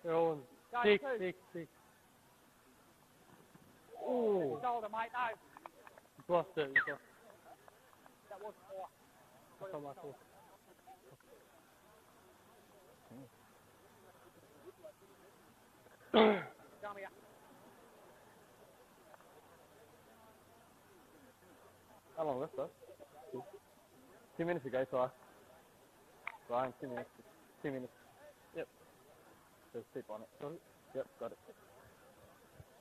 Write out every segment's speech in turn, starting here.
They're all in. Six. Oh. Shoulder, mate, no. You've lost it. That was 4. That's not my fault. Come here. How long left, though? 2 minutes ago, Ty. Ryan, 2 minutes. 2 minutes. Yep. There's a tip on it. Got it? Yep, got it.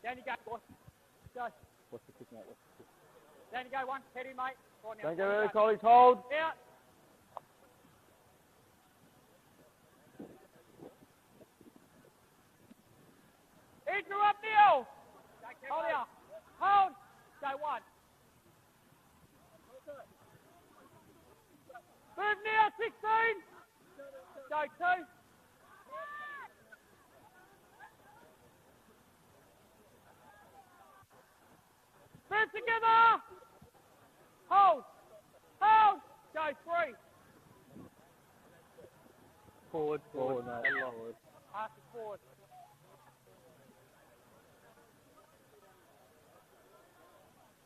Down you go, boy. Go. What's the kick, mate? Down you go, one. Head in, mate. Right now. Don't go early, Collies. Hold. Out. Andrew up, Neil. Hold here. Hold. Go 1. Move now, 16. Go 2. Move together. Hold. Go 3. Forward, mate. Forward. Pass it forward.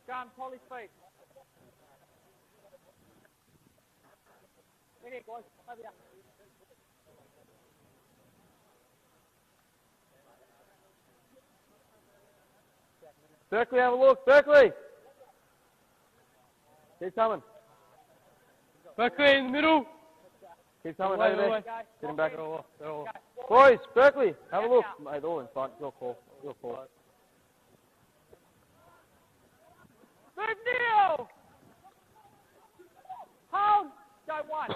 Go on, Polly's feet. In here, guys. Over here. Berkeley, have a look. Berkeley! Keep coming. Berkeley in the middle. Keep coming over there. Get him back. They're all. Boys, Berkeley, have a look. Mate, all in front. Your call. Move Neil. Hold. Go 1.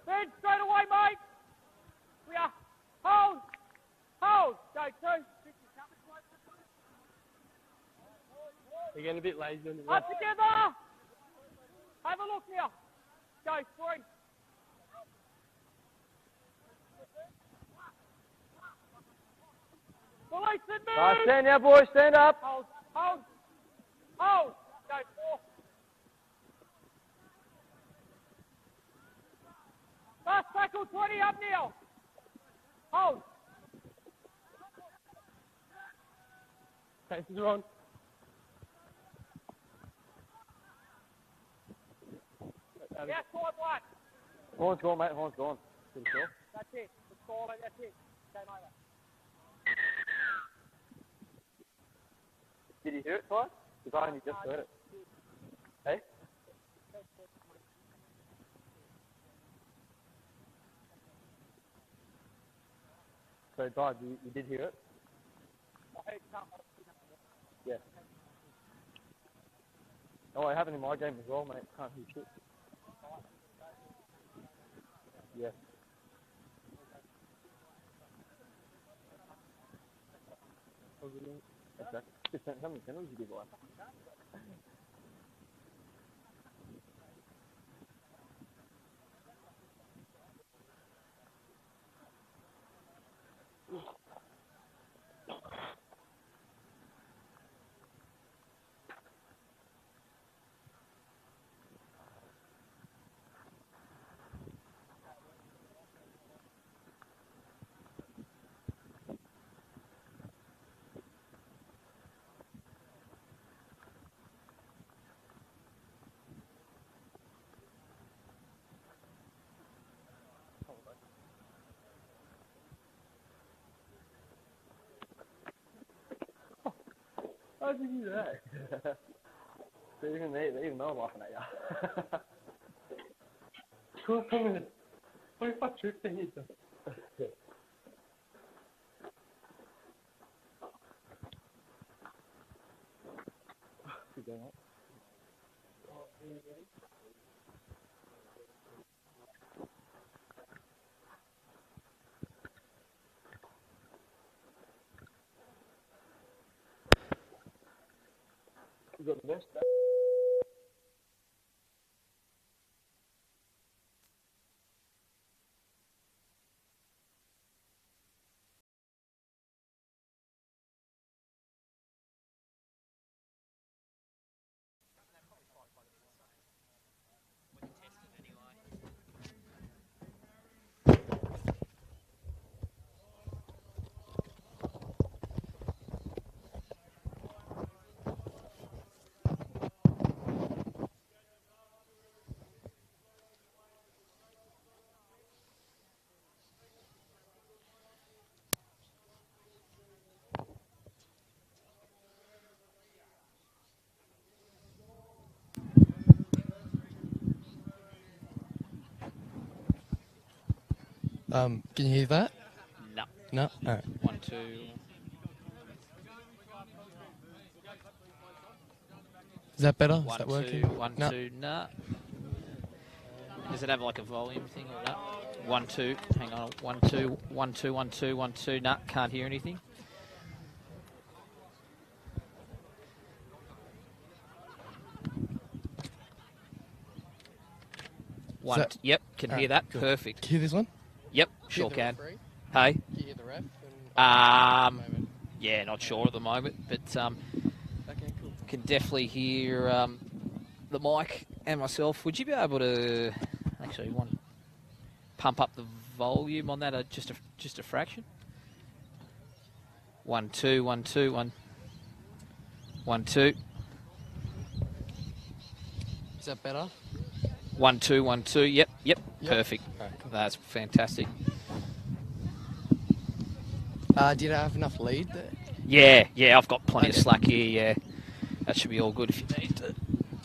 Then straight away, mate. We are. Hold. Go 2. They're getting a bit lazy on the Up left. together. Have a look now. Go 3. Police and move. Stand now, boys. Stand up. Hold. Go 4. Last tackle 20 up now. Hold. Paces are on. Outside 1. Horn's gone, mate. Horn's gone. Pretty sure. That's it. It's called. That's it. Game over. Did you hear it, Ty? Because I only just heard it. Hey? So, Ty, you did hear it? I heard something. Yeah. Oh, I have it in my game as well, mate. Can't hear shit. Yeah. Exactly. Just how many penalties you give away? How did you do that? Even they laughing at you. Cool, come in. What if I tripped in here? Keep going up. You got the best. Can you hear that? No. No? All right. 1, 2. Is that better? 1, Is that 2, working? 1, No. 2, nah. Does it have like a volume thing or no? 1, 2, hang on. 1, 2, 1, 2, 1, 2, 1, 2, nah, can't hear anything. One, that- yep, can hear that. Good. Perfect. Can you hear this one? Yep, sure Hear the can. referee? Hey? Can you hear the ref? And, moment. Yeah, not sure at the moment, but Okay, cool. can definitely hear the mic and myself. Would you be able to actually pump up the volume on that just a fraction? 1, 2, 1, 2, 1, 1, 2. Is that better? 1, 2, 1, 2. Yep. Perfect. Right, cool. That's fantastic. Did I have enough lead there? Yeah, I've got plenty of Okay. slack here, yeah. That should be all good if you need to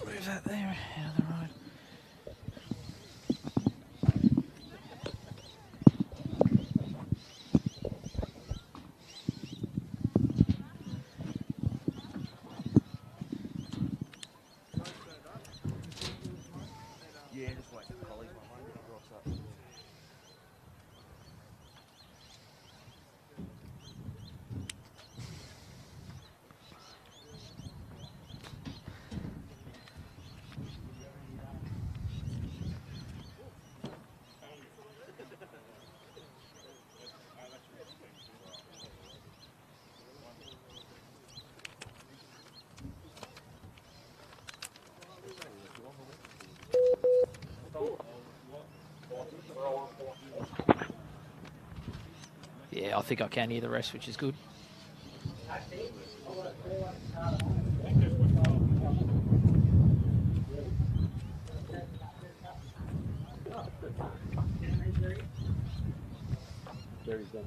move that there out of the road. Yeah, just wait for the colleague. What's up? Yeah, I think I can hear the rest, which is good. There he's done.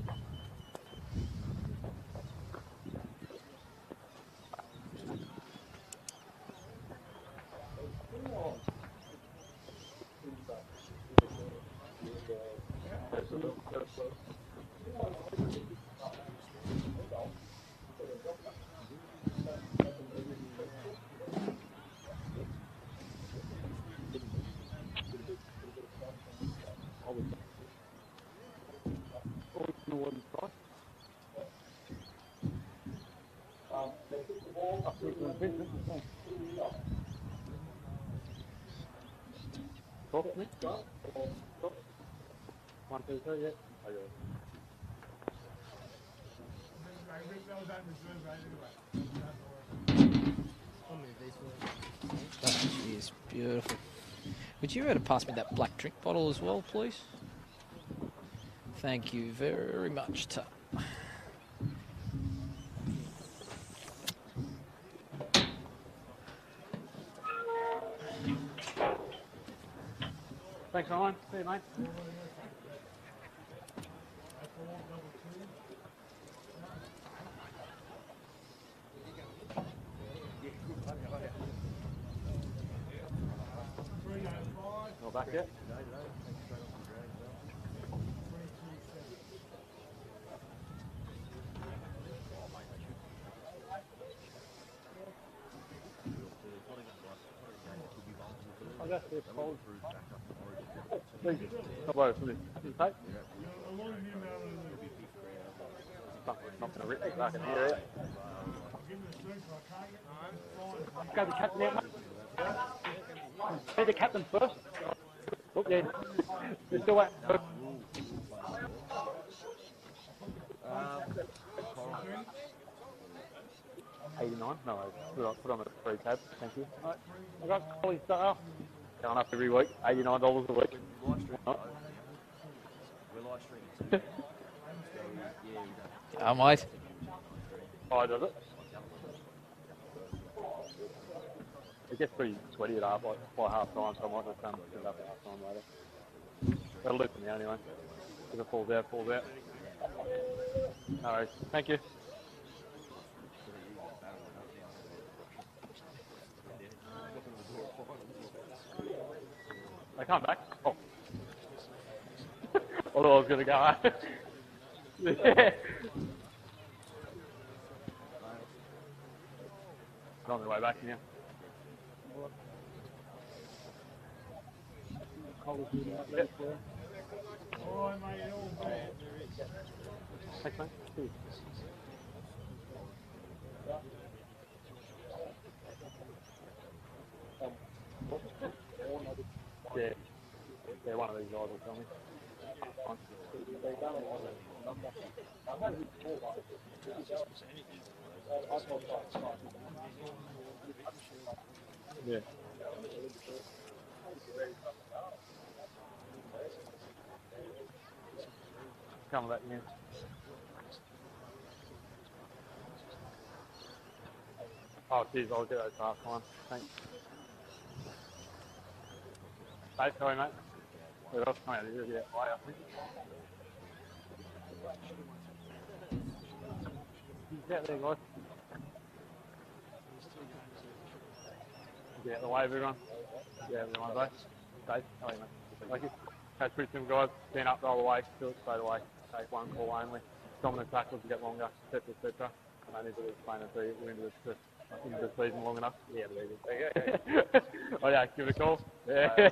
Talk to me. 1, 2, 3, yeah. I got it. That is beautiful. Would you be able to pass me that black drink bottle as well, please? Thank you very much, Tuck. Thanks, Ryan. See you, mate. Not back yet? I guess it's cold. Not worried, it's tape. Not going to rip it back in here, eh? Go the captain out, mate. Be the captain first. Oh, yeah. You're still waiting. 89? No, put on a free tab. Thank you. All right. I got Collie stuff. Going up every week. $89 a week. We're live streaming. Oh, mate. Oh, does it? It gets pretty sweaty at half, like by half time, so I might just sit up at half time later. That'll do for me anyway. If it falls out, falls out. No worries. Thank you. They come back. Oh. thought I was going to go. Yeah. I'm on the way back now. Yep. Thanks, mate. Cheers. Yeah. Yeah, one of these guys will tell me. Yeah. Come back now. Oh, geez, I'll get those last one. Thanks. Hey, sorry, mate. What else coming out of here? Yeah, way up. He's out there, guys. Get out the way, everyone. Yeah, everyone, guys. Dave, how are you, mate? Thank you. That's pretty simple, guys. Stand up the whole way, do it straight away. Take one call only. Dominant tackles to get longer, etc., etc. I don't need to explain it to you. We're into the season long enough. Yeah, believe it. Okay. Oh, yeah, give it a call. Yeah.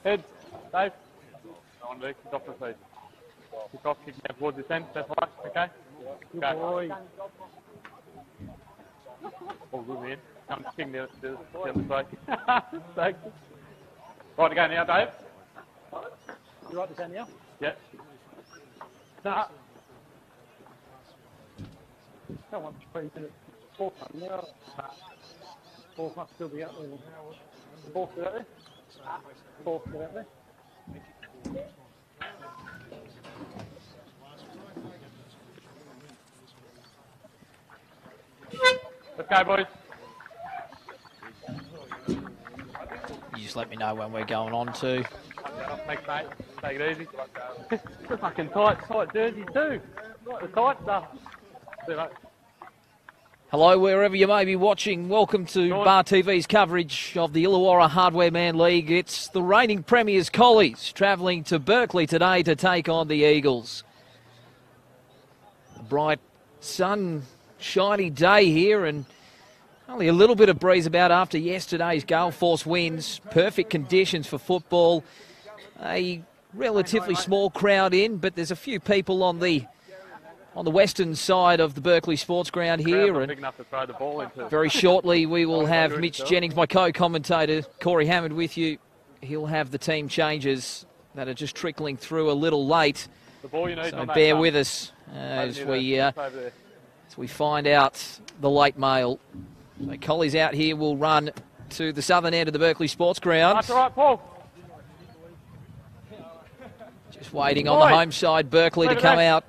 Head, Dave. I want to kick off the season. Kick off, kick down towards this end. That's right, okay? Good boy. All good, man. Come kick the other side. Thanks. Right to go now, Dave. You right to go now? Yeah. Start. Don't want to play it. Fourth one now. Fourth must still be up there. Fourth is out there? Fourth is out there? Let's go, boys. You just let me know when we're going on to. Thanks, mate. Take it easy. It's fucking tight jersey too. The tight stuff. See you, mate. Hello, wherever you may be watching. Welcome to Bar TV's coverage of the Illawarra Hardware Man League. It's the reigning premiers Collies travelling to Berkeley today to take on the Eagles. A bright, sun-shiny day here and only a little bit of breeze about after yesterday's gale force winds. Perfect conditions for football. A relatively small crowd in, but there's a few people on the western side of the Berkeley Sports Ground here, and very shortly we will have Mitch Jennings, my co-commentator, Corey Hammond with you. He'll have the team changes that are just trickling through a little late, so bear with us as we find out the late mail. So Collies out here will run to the southern end of the Berkeley Sports Ground. That's all right, Paul. Just waiting on the home side, Berkeley, to come out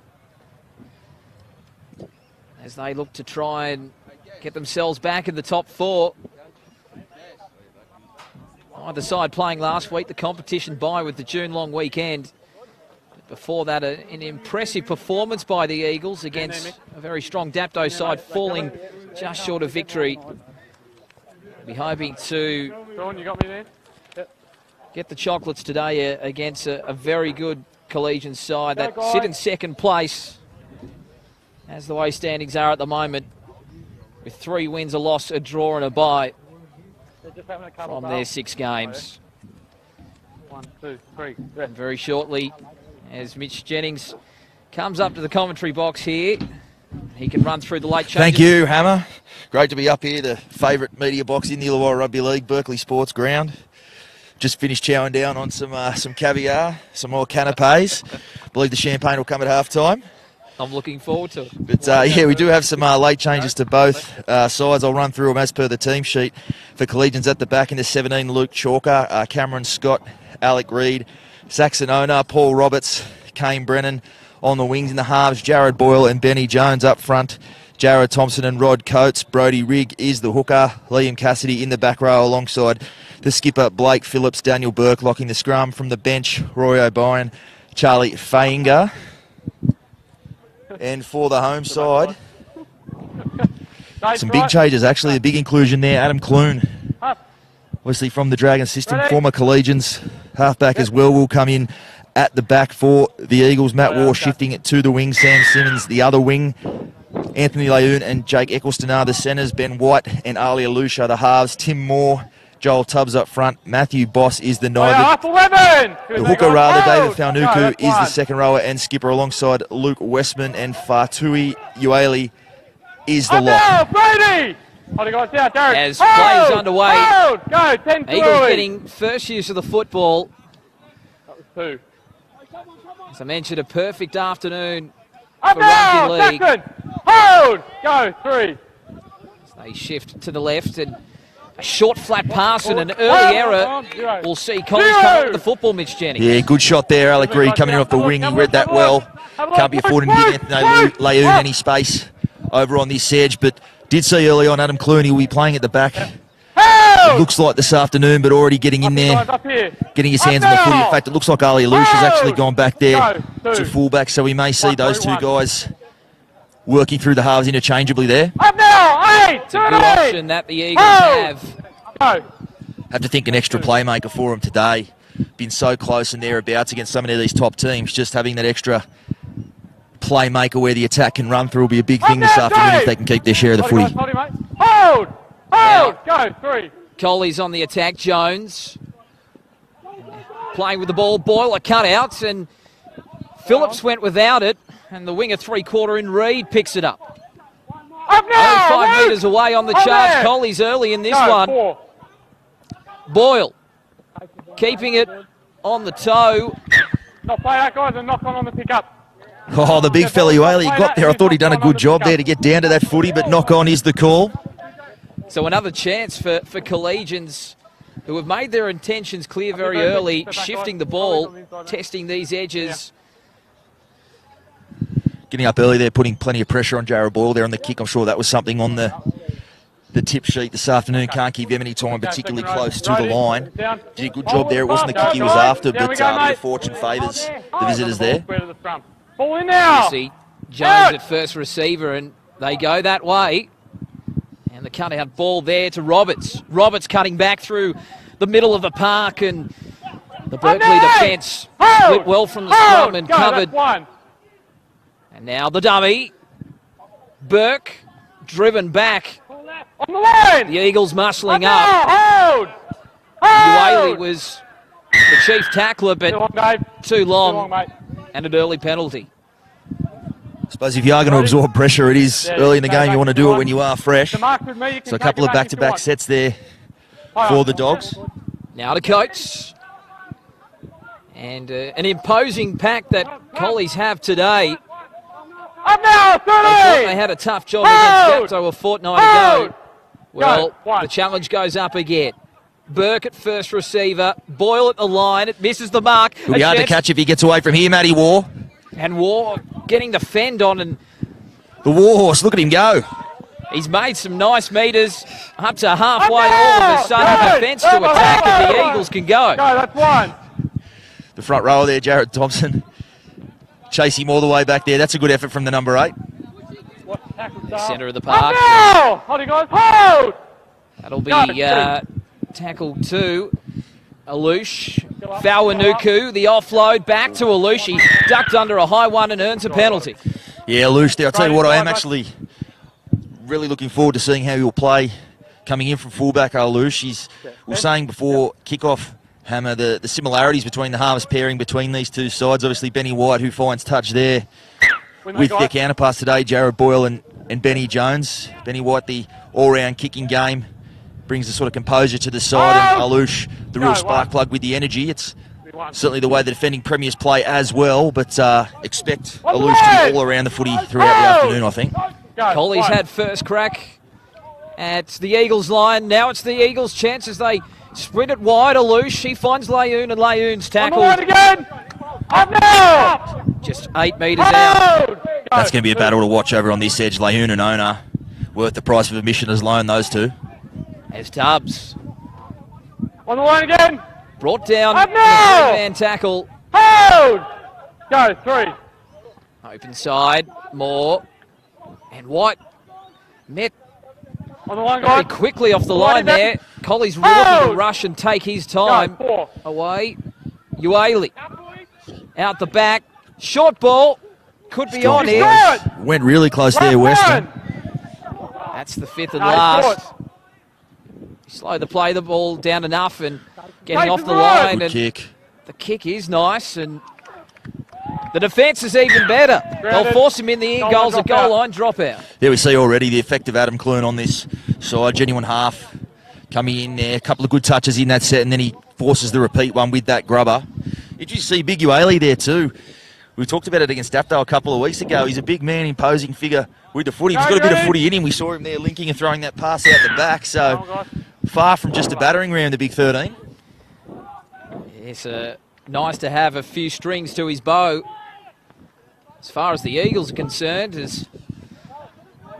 as they look to try and get themselves back in the top four. Either side playing last week, the competition bye with the June long weekend. But before that, an impressive performance by the Eagles against a very strong Dapto side, falling just short of victory. Be hoping to get the chocolates today against a very good Collegians side that sit in second place, as the way standings are at the moment, with 3 wins, a loss, a draw and a bye from their 6 games. 1, 2, 3. And very shortly, as Mitch Jennings comes up to the commentary box here, he can run through the late changes. Thank you, Hammer. Great to be up here, the favourite media box in the Illawarra Rugby League, Berkeley Sports Ground. Just finished chowing down on some caviar, some more canapes. Believe the champagne will come at half-time. I'm looking forward to it. But, yeah, we do have some late changes to both sides. I'll run through them as per the team sheet. For Collegians at the back in the 17, Luke Chalker, Cameron Scott, Alec Reid, Saxon Ona, Paul Roberts, Kane Brennan. On the wings in the halves, Jared Boyle and Benny Jones up front. Jared Thompson and Rod Coates. Brody Rigg is the hooker. Liam Cassidy in the back row alongside the skipper Blake Phillips. Daniel Burke locking the scrum from the bench. Roy O'Brien, Charlie Fainga. And for the home side, some big changes actually. A big inclusion there. Adam Clune, obviously from the Dragon system, former Collegians, halfback as well, will come in at the back for the Eagles. Matt Waugh shifting it to the wing. Sam Simmons, the other wing. Anthony Layoun and Jake Eccleston are the centres. Ben White and Ali Alusha the halves. Tim Moore, Joel Tubbs up front. Matthew Boss is the nine. The hooker, rather, David Faunuku is the second rower and skipper alongside Luke Westman, and Fatui Ueli is the lock. As play is underway, Eagles getting first use of the football. As I mentioned, a perfect afternoon for rugby league. Hold! Go, 3. As they shift to the left, and a short flat pass and an early error. We'll see Collins come up with the football, Mitch Jennings. Yeah, good shot there. Alec Reid coming in off the wing. He read that well. Can't be affording to give Anthony Layoun any space over on this edge, but did see early on Adam Clooney will be playing at the back. It looks like this afternoon, but already getting in there, getting his hands on the footy. In fact, it looks like Ali Alush has actually gone back there to fullback, so we may see those two guys working through the halves interchangeably there. It's a good option that the Eagles have. Have to think an extra playmaker for them today. Been so close and thereabouts against some of these top teams. Just having that extra playmaker where the attack can run through will be a big thing this afternoon if they can keep their share of the footy. Hold! Go, 3. Coley's on the attack. Jones playing with the ball. Boyle cut out, and Phillips went without it, and the winger 3/4 in Reid picks it up. Only 5 metres away on the charge. Coley's early in this one. 4. Boyle keeping it on the toe. Not play that, guys, and knock on the pick-up. Oh, the big fella Ueli got there. I thought he'd done a good job there to get down to that footy, but knock on is the call. So another chance for Collegians, who have made their intentions clear very early, shifting the ball, testing these edges. Getting up early there, putting plenty of pressure on Jarrod Boyle there on the kick. I'm sure that was something on the tip sheet this afternoon. Can't give him any time, particularly close to the line. Did a good job there. It wasn't the kick he was after, but the fortune favours the visitors there. Ball in now. You see Jones at first receiver, and they go that way. And the cut-out ball there to Roberts. Roberts cutting back through the middle of the park, and the Berkeley defence split well from the scrum and covered. And now the dummy. Burke driven back. On the line. The Eagles muscling up. Ueli was the chief tackler, but too long, and an early penalty. I suppose if you are going to absorb pressure, it is early in the game. You want to do it when you are fresh. So a couple of back-to-back sets there for the Dogs. Now to Coates. And an imposing pack that Collies have today. They thought they had a tough job against Gapto a fortnight ago. Well, the challenge goes up again. Burke at first receiver. Boyle at the line. It misses the mark. It'll be hard to catch if he gets away from here, Matty Waugh. And Waugh getting the fend on, and the Warhorse, look at him go. He's made some nice metres up to halfway. All of a sudden, defence to attack, and the Eagles can go. That's 1. The front rower there, Jared Thompson. Chase him all the way back there. That's a good effort from the number 8. Centre of the park. Hold it, guys. Hold! That'll be tackle 2. Alush. Faunuku, the offload back to Alush. He ducked under a high one and earns a penalty. Yeah, Alush there. I'll tell you what, I am actually really looking forward to seeing how he'll play coming in from fullback. Alush, we were saying before kick-off, Hammer, the similarities between the halves pairing between these two sides. Obviously, Benny White, who finds touch there with their counterparts today, Jarrod Boyle and Benny Jones. Benny White, the all-round kicking game, brings the sort of composure to the side, and Alush, the real spark plug with the energy. It's certainly the way the defending premiers play as well, but expect Alush to be all around the footy throughout the afternoon, I think. Collies had first crack at the Eagles line. Now it's the Eagles' chance as they sprint it wide. Alush, he finds Layoun, and Layoun's tackled. Just 8 metres out. That's going to be a battle to watch over on this edge. Layoun and Ona, worth the price of admission as loan, those two. As Tubbs. On the line again. Brought down in a 3-man tackle. Hold! Go, 3. Open side, Moore. And White met on the line, very quickly off the line there. Collies looking to rush and take his time away. Ueli. Out the back. Short ball. Could be Scott on here. went really close there, Weston. That's the fifth and last. Slow the play, the ball down enough and getting off the line. Good And kick. the kick is nice, and the defence is even better. They'll force him in the in goals, a goal line dropout. There we see already the effect of Adam Clune on this side. Genuine half coming in there. A couple of good touches in that set, and then he forces the repeat one with that grubber. Did you see Big Ueli there too? We talked about it against Dapto a couple of weeks ago. He's a big man, imposing figure with the footy. He's got a bit of footy in him. We saw him there linking and throwing that pass out the back. So far from just a battering ram, the Big 13. It's nice to have a few strings to his bow. As far as the Eagles are concerned, as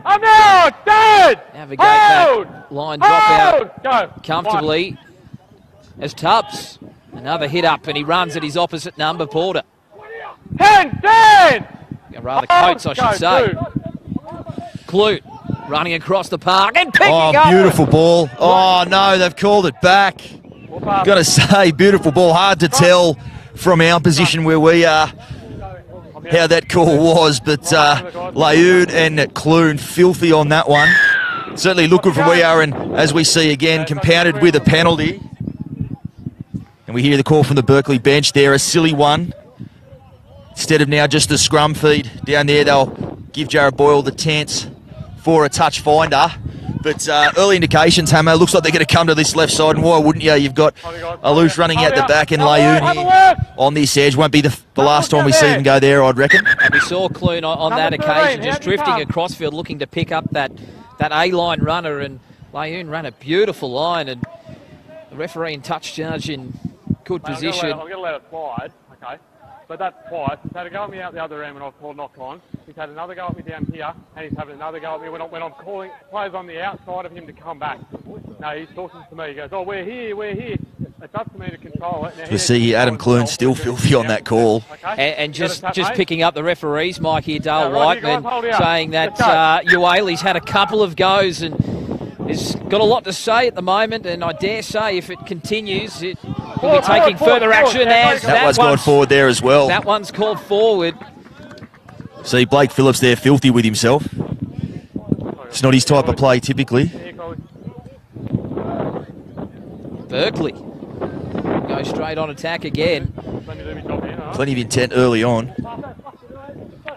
I'm out! Dead! navigate that line dropout comfortably. As Tubbs, another hit up, and he runs at his opposite number, Porter. 10! Rather Coates, I should say. Clute running across the park and picking up. Oh, beautiful ball. Oh, no, they've called it back. Got to say, beautiful ball. Hard to tell from our position where we are how that call was, but Laoud and Clune filthy on that one. Certainly look good from where we are, and as we see again, compounded with a penalty. And we hear the call from the Berkeley bench there, a silly one. Instead of now just a scrum feed down there, they'll give Jared Boyle the chance for a touch finder. But early indications, Hammer, looks like they're going to come to this left side, and why wouldn't you? You've got Alouche running out the back and Laoud here on this edge. Won't be the last time we see them go there, I'd reckon. And we saw Clune on that occasion just drifting across field, looking to pick up that A-line runner, and Laoud ran a beautiful line, and the referee in touch charge in good position. I'm going to let it slide, okay? But that's twice. He's had a go at me out the other end when I was called knock on. He's had another go at me down here, and he's having another go at me when I'm calling players on the outside of him to come back. No, he's talking to me. He goes, oh, we're here. It's up to me to control it. You see Adam Clune still filthy on that call. Okay. And just picking up the referees, Mike here, Dale Whiteman, saying that Ueli's had a couple of goes and has got a lot to say at the moment, and I dare say if it continues, it will be taking further action. As that one's gone forward there as well. That one's called forward. See Blake Phillips there filthy with himself. It's not his type of play typically. Berkeley go straight on attack again. Plenty of intent early on.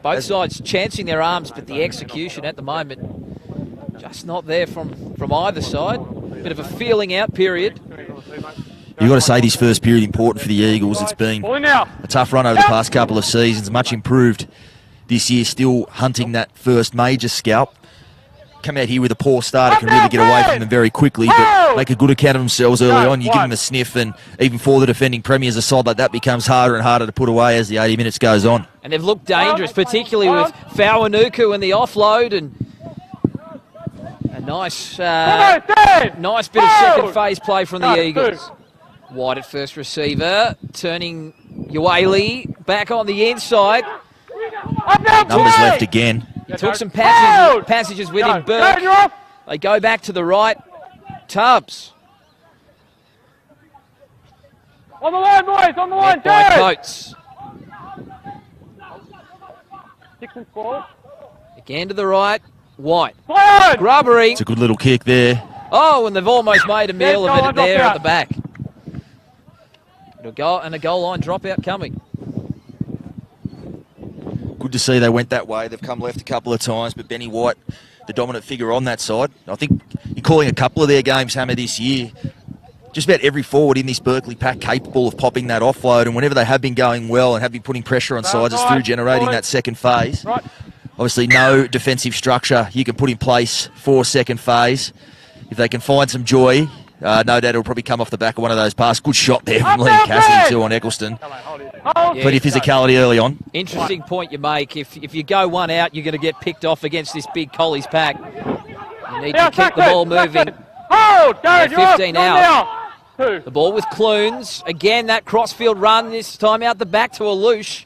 Both sides chancing their arms, but the execution at the moment just not there from either side. Bit of a feeling out period. You've got to say this first period important for the Eagles. It's been a tough run over the past couple of seasons, much improved this year, still hunting that first major scalp. Come out here with a poor start, can really get away from them very quickly, but make a good account of themselves early on. You give them a sniff, and even for the defending premiers, a side like that becomes harder and harder to put away as the 80 minutes goes on. And they've looked dangerous, particularly with Fawanuku and the offload, and a nice bit of second phase play from the Eagles. Wide at first receiver, turning Ueli back on the inside. Numbers left again. He took some passages with him, Burke. They go back to the right. Tubbs. On the line, boys, on the line, by Coates. 6 and 4. Again to the right. White. Grubbering. It's a good little kick there. Oh, and they've almost made a meal of it there at the back. A goal line dropout coming. Good to see they went that way. They've come left a couple of times, but Benny White, the dominant figure on that side. I think you're calling a couple of their games, Hammer, this year. Just about every forward in this Berkeley pack capable of popping that offload, and whenever they have been going well and have been putting pressure on sides, it's through generating that second phase. Obviously, no defensive structure you can put in place for second phase. If they can find some joy, no doubt it'll probably come off the back of one of those passes. Good shot there from Liam Cassidy too on Eccleston. Plenty of physicality early on. Interesting point you make. If you go one out, you're going to get picked off against this big Collies pack. You need to keep the ball moving. 15 out. The ball with Clunes. Again, that crossfield run, this time out the back to Alouche.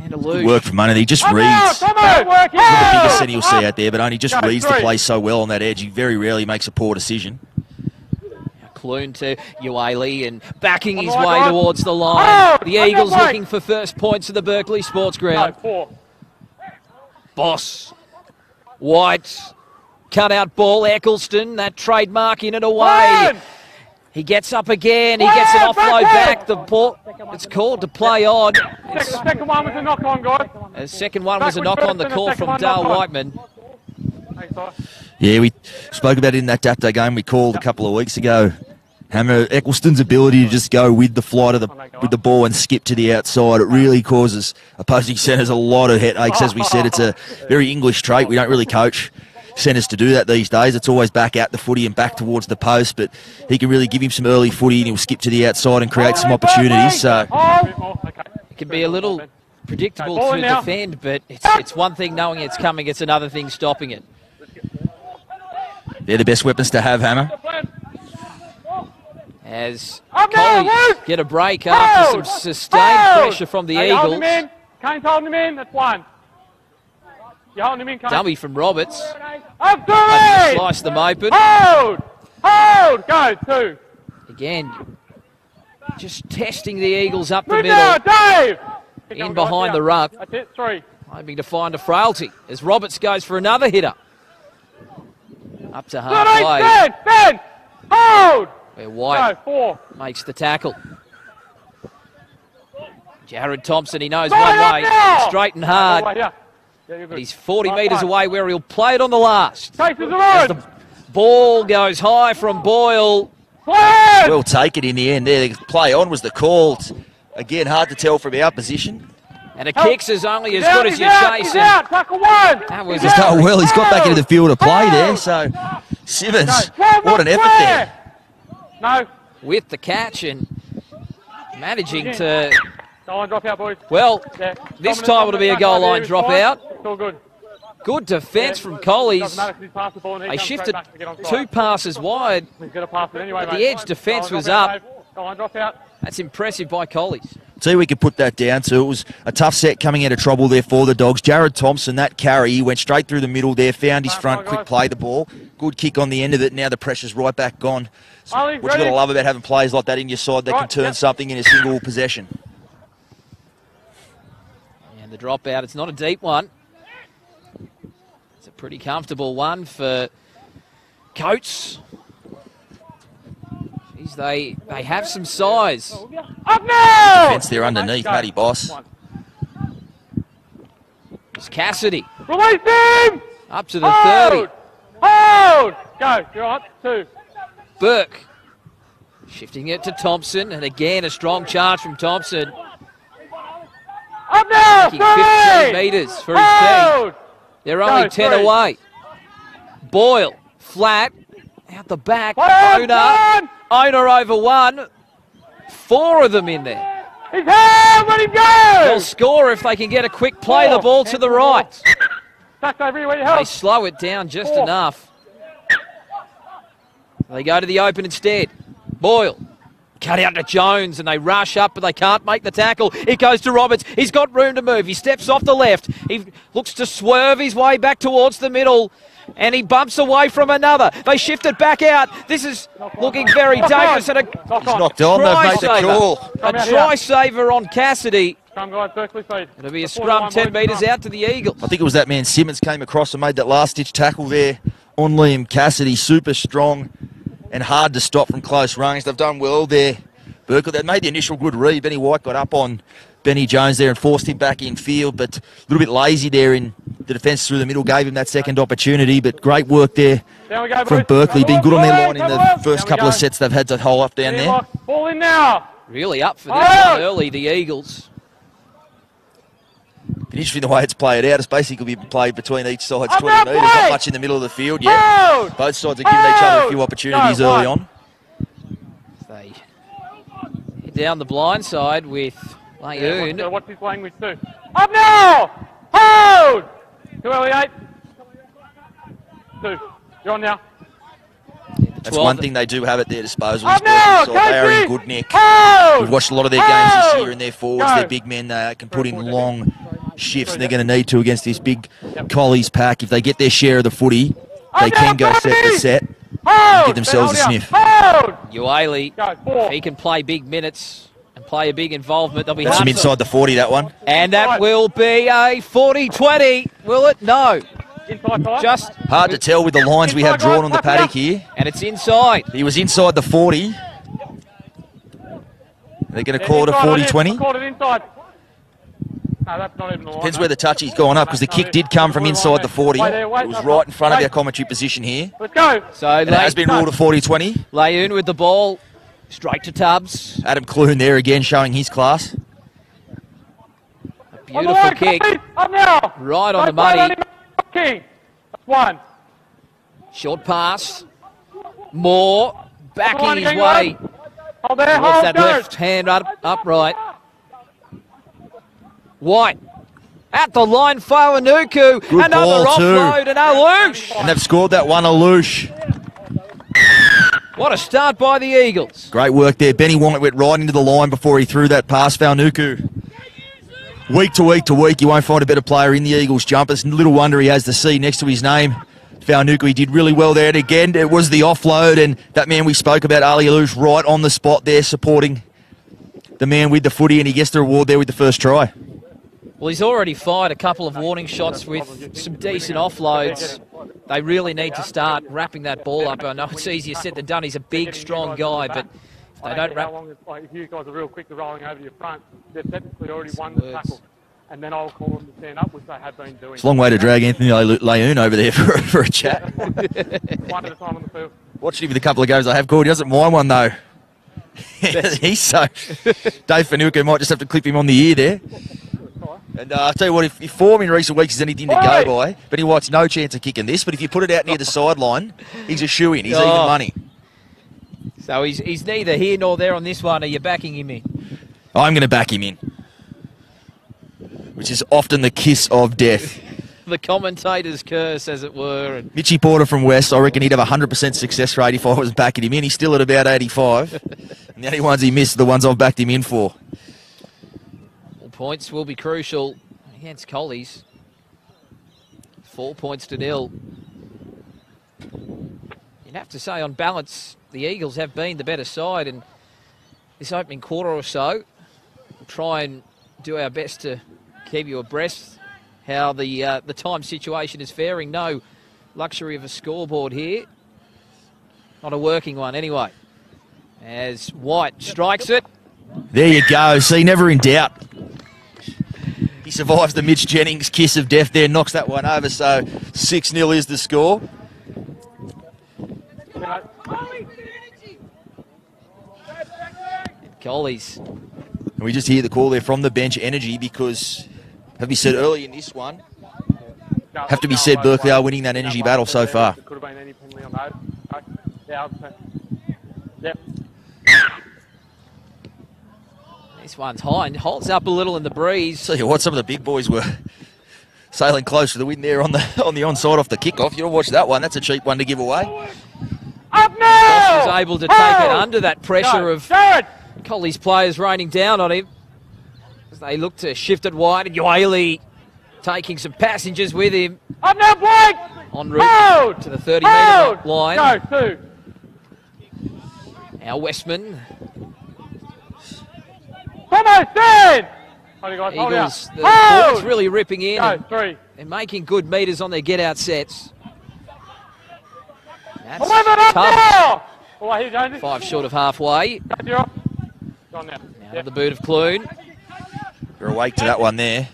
And Alouche. Good work from Money. He just reads. Not the biggest set you'll see out there, but only just reads the play so well on that edge. He very rarely makes a poor decision. Clune to Uele and backing his way towards the line. The Eagles looking for first points of the Berkeley Sports Ground. Boss. White. Cut out ball. Eccleston. That trademark in and away. He gets up again. He gets an offload back. The ball. It's called to play on. Second one was a knock on, guys. The second one was a knock on, the call from Dale Whiteman. Yeah, we spoke about it in that Dapto game we called a couple of weeks ago. Hammer, Eccleston's ability to just go with the flight of with the ball and skip to the outside, it really causes opposing centres a lot of headaches. As we said, it's a very English trait. We don't really coach centres to do that these days. It's always back out the footy and back towards the post, but he can really give him some early footy and he'll skip to the outside and create some opportunities. So it can be a little predictable to defend, but it's one thing knowing it's coming, it's another thing stopping it. They're the best weapons to have, Hammer. As Collegians get a break after some sustained pressure from the Eagles. Kane's holding him in, that's one. You're holding him in, Kane. Dummy from Roberts. Up Slice them open. Hold, go, two. Again, just testing the Eagles up the Move middle. now, Dave! In behind the ruck. That's it, three. Hoping to find a frailty as Roberts goes for another hitter. Up to halfway. Ben! Hold! Where White four. Makes the tackle. Jared Thompson, he knows one way. Straight and hard. He's 40 metres away where he'll play it on the last. As the ball goes high from Boyle. We'll take it in the end there. The play on was the call. It's, again, hard to tell from our position. And a kick's is only as good as you're chasing. That was he's done well. He's got back into the field of play there. So, Simmons, what an effort there. No. With the catch and managing to... Goal line drop out, boys. Well, this time it'll be a goal line drop out. It's all good. Good defence from Collies. They shifted two passes wide. But the edge defence was up. That's impressive by Collies. See, we could put that down to. It was a tough set coming out of trouble there for the Dogs. Jared Thompson, that carry, he went straight through the middle there, found his front, quick play the ball. Good kick on the end of it. Now the pressure's right back gone. So what you've got to love about having players like that in your side that can turn something in a single possession. And the dropout, it's not a deep one. It's a pretty comfortable one for Coates. Jeez, they have some size. Up now! Defence there underneath, Matty Boss. It's Cassidy. Release him! Up to the 30. Hold! Go, you're on, two. Burke. Shifting it to Thompson, and again a strong charge from Thompson. Up now! Taking 15 metres for his team. They're only 10 away. Boyle, flat, out the back. Owner over one. Four of them in there. He's held, let him go! They'll score if they can get a quick play the ball to the right. They slow it down just enough. They go to the open instead. Boyle. Cut out to Jones and they rush up but they can't make the tackle. It goes to Roberts. He's got room to move. He steps off the left. He looks to swerve his way back towards the middle and he bumps away from another. They shift it back out. This is looking very dangerous and He's knocked on. They've made the call. A try saver on Cassidy. It'll be a scrum 10 metres out to the Eagles. I think it was that man Simmons came across and made that last-ditch tackle there on Liam Cassidy. Super strong and hard to stop from close range. They've done well there. Berkeley, they made the initial good read. Benny White got up on Benny Jones there and forced him back in field, but a little bit lazy there in the defence through the middle, gave him that second opportunity, but great work there from Berkeley. Been good on their line in the first couple of sets they've had to hole up down there. Ball in now. Really up for this one early, the Eagles. Interesting the way it's played out. It's basically been played between each side's 20 metres, not much in the middle of the field yet. Both sides are giving each other a few opportunities early on. They head down the blind side with Layoon. What's his language too? Up now! Hold! Too early, 8. 2. You're on now. That's one thing they do have at their disposal. Up now! They are in good nick. We've watched a lot of their games this year and their forwards, their big men can put in long shifts and they're going to need to against this big Collies pack. If they get their share of the footy, they can go set for set. Hold! give themselves a Then hold sniff. out. Hold! Ueli, Go, 4. if he can play big minutes and play a big involvement, they'll be That's hard from to- inside the 40, that one. And that will be a 40-20. Will it? No. Inside side. Just, Hard to tell with the lines we have drawn on the paddock here. and it's inside. He was inside the 40. They're going to call it a 40-20. Call it inside. No, that's not even the line. Depends where the touchy's gone up because the kick did come from inside the 40. It was right in front of our commentary position here. Let's go. So And it has been ruled a 40-20. Leyoon with the ball, straight to Tubbs. Adam Clune there again showing his class. A beautiful kick, Up now. right on the Don't play money. King. That's 1. Short pass. Moore backing his way. Hold there. Lets Hold. that Go. left hand upright. White at the line, Fawanuku. Good Another ball too. offload and Alouche. And they've scored that one, Alouche. What a start by the Eagles. Great work there. Benny White went right into the line before he threw that past Fawanuku. Week to week to week, you won't find a better player in the Eagles jumpers. Little wonder he has the C next to his name. Fawanuku, he did really well there. And again, it was the offload, and that man we spoke about, Ali Alouche, right on the spot there, supporting the man with the footy, and he gets the reward there with the first try. Well, he's already fired a couple of warning shots with some decent offloads. They really need to start wrapping that ball up. I know it's easier said than done. He's a big, strong guy, but if they don't wrap... If you guys are real quick to rolling over your front, they've technically already won the tackle. And then I'll call them to stand up, which they have been doing. It's a long way to drag Anthony Leyoon over there for a chat. One at a time on the field. Watched him with a couple of goes I have called. He doesn't mind one, though. He's so... Dave Fanuku might just have to clip him on the ear there. And I'll tell you what, if form in recent weeks is anything to go by, Benny White's no chance of kicking this, but if you put it out near the sideline, he's a shoo-in. He's even money. So he's neither here nor there on this one. Are you backing him in? I'm going to back him in, which is often the kiss of death. The commentator's curse, as it were. And Mitchie Porter from West, I reckon he'd have a 100% success rate if I was backing him in. He's still at about 85. And the only ones he missed are the ones I've backed him in for. points will be crucial against Collies. 4 points to 0. You'd have to say, on balance, the Eagles have been the better side, and this opening quarter or so, we'll try and do our best to keep you abreast how the time situation is faring. No luxury of a scoreboard here. Not a working one anyway. As White strikes it. There you go. See, never in doubt. He survives the Mitch Jennings kiss of death there, knocks that one over, so 6-0 is the score. Collies. And we just hear the call there from the bench, energy, because, have we said early in this one, have to be said, Berkeley are winning that energy battle so far. Could have been any penalty on that. Yeah, yep. This one's high and holds up a little in the breeze. Tell you what, some of the big boys were sailing close to the wind there on the onside off the kickoff. You'll watch that one. That's a cheap one to give away. Up now! Josh was able to take it under that pressure of Jared! Collies players raining down on him as they look to shift it wide, and Yoeli taking some passengers with him Up now, Blake! en route to the 30-metre line. Go, 2. Now Westman. Come on, stand! Hold you guys, hold Eagles, out. the Hold! forwards really ripping in. Go, And 3. they're making good meters on their get-out sets. That's 11 up tough. now! Oh, here, Jonesy. 5 short of halfway. Go, you're off. Go on now. Now the boot of Clune. You're awake to that one there.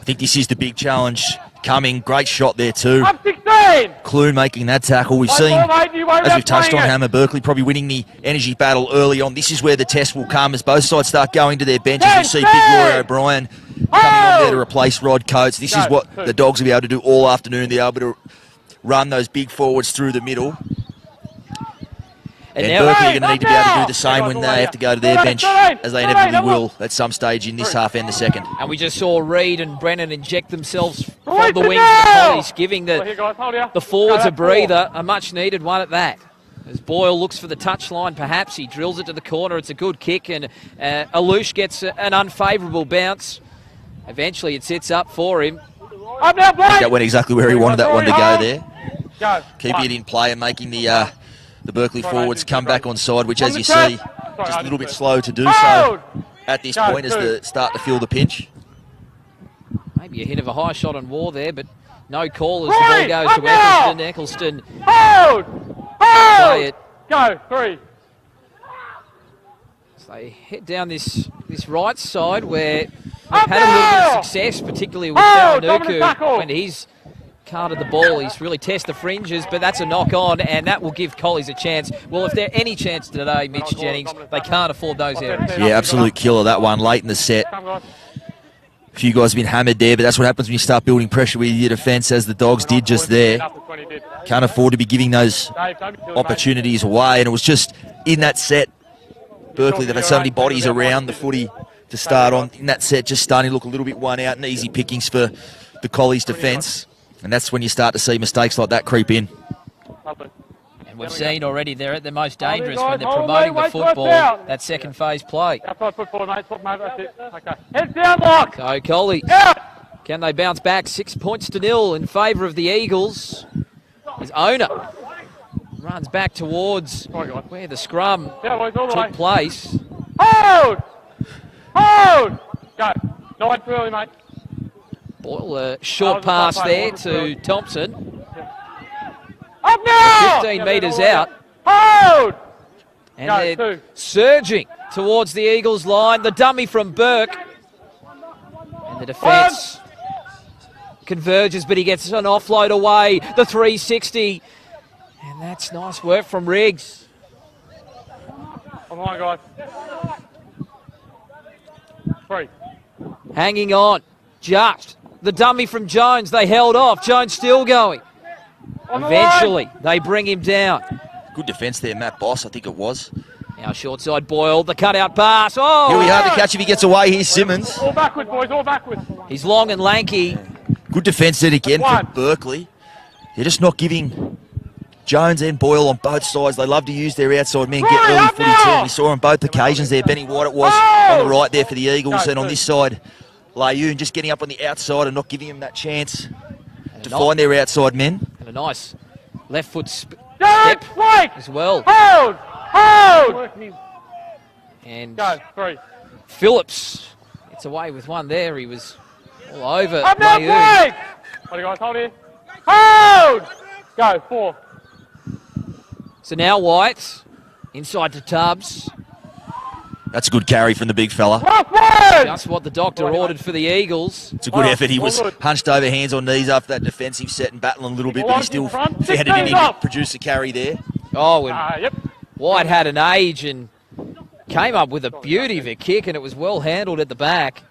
I think this is the big challenge coming. Great shot there too. Up 16! Clune making that tackle. We've seen, as we've touched on, Hammer Berkeley probably winning the energy battle early on. This is where the test will come as both sides start going to their benches. You see Big Roy O'Brien coming on there to replace Rod Coates. This is what the Dogs will be able to do all afternoon. They're able to run those big forwards through the middle. And now, Berkeley are going to need to be able to do the same when they have to go to their bench, as they inevitably will at some stage in this half and the second. and we just saw Reid and Brennan inject themselves from the wings of the Collies, giving Well, here, guys, hold you. the forwards Go, a that's 4. breather, a much-needed one at that. As Boyle looks for the touchline, perhaps he drills it to the corner. It's a good kick, and Alouche gets an unfavourable bounce. Eventually, it sets up for him. Up now, Blake! That went exactly where he wanted that one to go there. Go. keeping it in play and making the Berkeley forwards come back on side, which, as you see, just a little bit slow to do so at this point as they start to feel the pinch. Maybe a hit of a high shot on War there, but no call as the ball goes to Eccleston. Eccleston Hold! play it. Go. 3. So they head down this right side where they've had a little bit of success, particularly with Daranuku when he's carted the ball. He's really tested the fringes, but that's a knock on, and that will give Collies a chance. Well, if they're any chance today, Mitch Jennings, they can't afford those errors. Yeah, absolute killer, that one, late in the set. A few guys have been hammered there, but that's what happens when you start building pressure with your defence, as the Dogs did just there. Can't afford to be giving those opportunities away, and it was just in that set. Berkeley, they've had so many bodies around the footy to start on. In that set, just starting to look a little bit one out and easy pickings for the Collies defence. And that's when you start to see mistakes like that creep in. And we've seen already they're at their most dangerous when they're promoting the football, that second phase play. Outside football, mate. That's it. Okay. Heads down, lock. So Collies, can they bounce back? 6 points to 0 in favour of the Eagles. His owner runs back towards where the scrum took place. Hold! Hold! Go. Not too early, mate. Boyle, a short pass there to Thompson. Up now! 15 metres out. Hold! And they're surging towards the Eagles line. The dummy from Burke. And the defence converges, but he gets an offload away. The 360. And that's nice work from Riggs. Come on, guys. 3. Hanging on. Just the dummy from Jones. They held off. Jones still going. Eventually, they bring him down. Good defence there, Matt Boss, I think it was. Now short side Boyle, the cutout pass. Oh! Here we are, the catch if he gets away. Here's Simmons. All backwards, boys, all backwards. He's long and lanky. Good defence then again from Berkeley. They're just not giving Jones and Boyle on both sides. They love to use their outside men, get early footy turn. We saw on both occasions there. Benny White it was on the right there for the Eagles, and on this side, Layoon just getting up on the outside and not giving them that chance to find their outside men. And a nice left foot step as well. Hold! Hold! And Go, 3. Phillips gets away with one there. He was all over Up now, Layoon. break! What do you guys hold here? Hold! Go, 4. So now White inside to Tubbs. That's a good carry from the big fella. Just what the doctor ordered for the Eagles. It's a good effort. He was hunched over, hands on knees after that defensive set and battling a little bit, but he still found it in him to produce a carry there. Oh, and White had an age and came up with a beauty of a kick, and it was well handled at the back.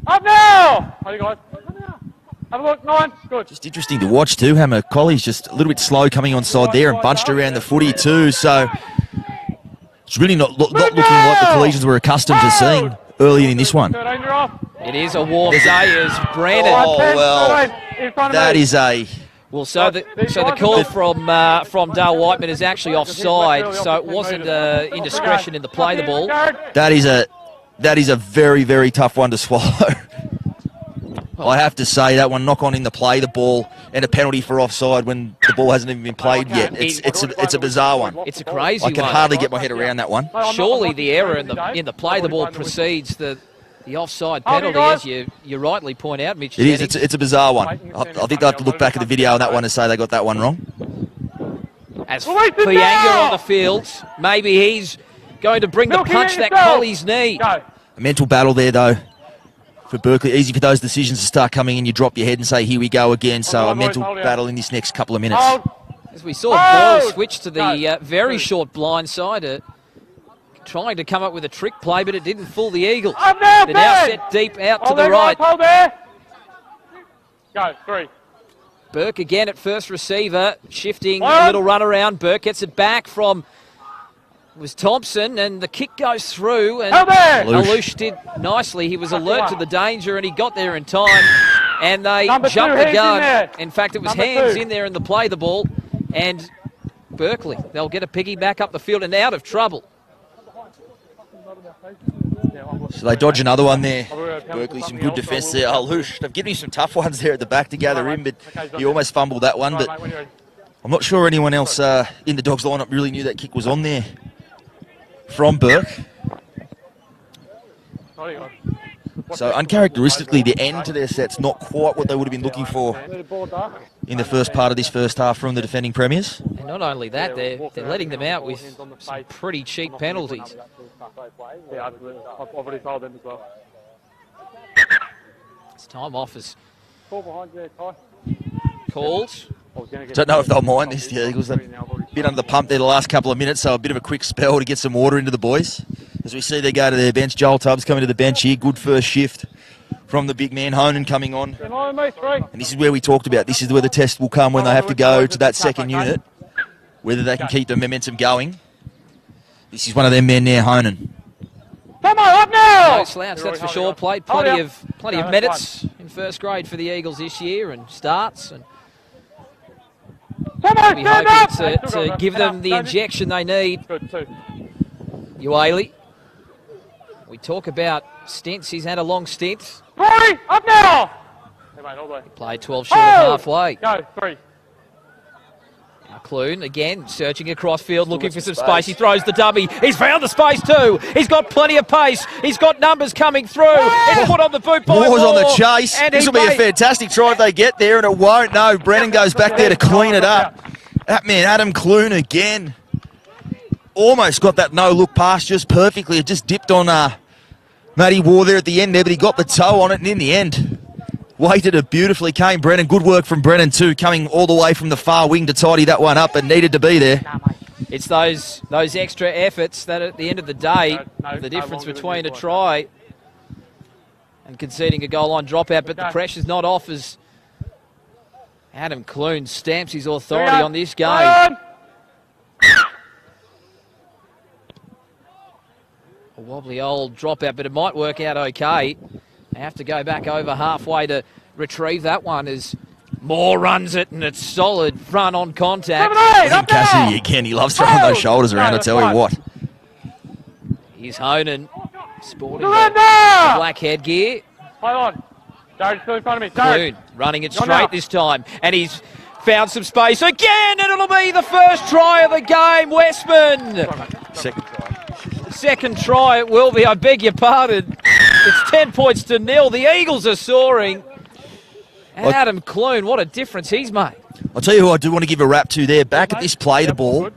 Up now! How you guys? Have a look, 9. Good. Just interesting to watch too. Hammer Colley's just a little bit slow coming on side there and bunched around the footy too. So it's really not looking like the Collegians were accustomed to seeing earlier in this one. It is a warm day as Brandon. Oh, well, that is a... Well, so the call from Dale Whiteman is actually offside, so it wasn't indiscretion in the play the ball. That is a very, very tough one to swallow. I have to say that one, knock on in the play the ball and a penalty for offside when the ball hasn't even been played yet. It's a bizarre one. It's a crazy one. I can hardly get my head around that one. Surely the error in the play the ball precedes the offside penalty, as you rightly point out, Mitch. It is. It's a bizarre one. I think they'll have to look back at the video on that one and say they got that one wrong. As Pianga on the field, maybe he's going to bring the punch that Colley's need. A mental battle there, though, for Berkeley. Easy for those decisions to start coming in. You drop your head and say, here we go again. So a mental battle in this next couple of minutes. As we saw Ball switch to the very short blind side, trying to come up with a trick play, but it didn't fool the Eagles. They're now set deep out to the right. Go, 3. Burke again at first receiver, shifting a little run around. Burke gets it back from Thompson, and the kick goes through, and Alouche did nicely. He was alert to the danger, and he got there in time, and they jumped the gun. In fact, it was hands in there in the play the ball, and Berkeley, they'll get a piggy back up the field and out of trouble. So they dodge another one there. Berkeley, some good defence there. Oh, Loosh, they've given you some tough ones there at the back to gather in, but he almost fumbled that one. But I'm not sure anyone else in the Dogs lineup really knew that kick was on there from Burke. So uncharacteristically, the end to their set's not quite what they would have been looking for in the first part of this first half from the defending premiers. And not only that, they're letting them out with some pretty cheap penalties. Yeah, absolutely. I've already told them as well. It's time off is Ball behind you, Ty. called. Don't know if they'll mind this, the Eagles. They've been under the pump there the last couple of minutes, so a bit of a quick spell to get some water into the boys. As we see they go to their bench, Joel Tubbs coming to the bench here. Good first shift from the big man, Honan coming on. And this is where we talked about, this is where the test will come when they have to go to that second unit, whether they can keep the momentum going. This is one of them men there, Honan. Come on, up now! No slouch, that's for sure. Played plenty of minutes in first grade for the Eagles this year and starts. And Come be hoping to give them the injection they need. Ualey. We talk about stints. He's had a long stint. 3, up now! He played 12 short of halfway. Go, 3. Now Clune again searching across field, looking for some space. He throws the dummy. He's found the space too. He's got plenty of pace. He's got numbers coming through. It's put on the boot by Moore's Moore. on the chase. This will be a fantastic try if they get there, and it won't. No, Brennan goes back there to clean it up. That man, Adam Clune again. Almost got that no-look pass just perfectly. It just dipped on Matty War there at the end there, but he got the toe on it, and in the end, weighted it beautifully. Came Brennan. Good work from Brennan too, coming all the way from the far wing to tidy that one up, and needed to be there. It's those extra efforts that at the end of the day, the difference between a try and conceding a goal-line dropout, but the pressure's not off as Adam Clune stamps his authority on this game. A wobbly old dropout, but it might work out okay. They have to go back over halfway to retrieve that one as Moore runs it, and it's solid front on contact. Cassidy again, he loves throwing those shoulders around, I tell you what. Here's Honan, sporting the black headgear. Play on. Jared's still in front of me. Clune running it straight this time, and he's found some space again, and it'll be the first try of the game, Westman. Second try it will be, I beg your pardon. It's 10 points to 0. The Eagles are soaring. And Adam Clune, what a difference he's made. I'll tell you who I do want to give a rap to there. Back at this play, the ball,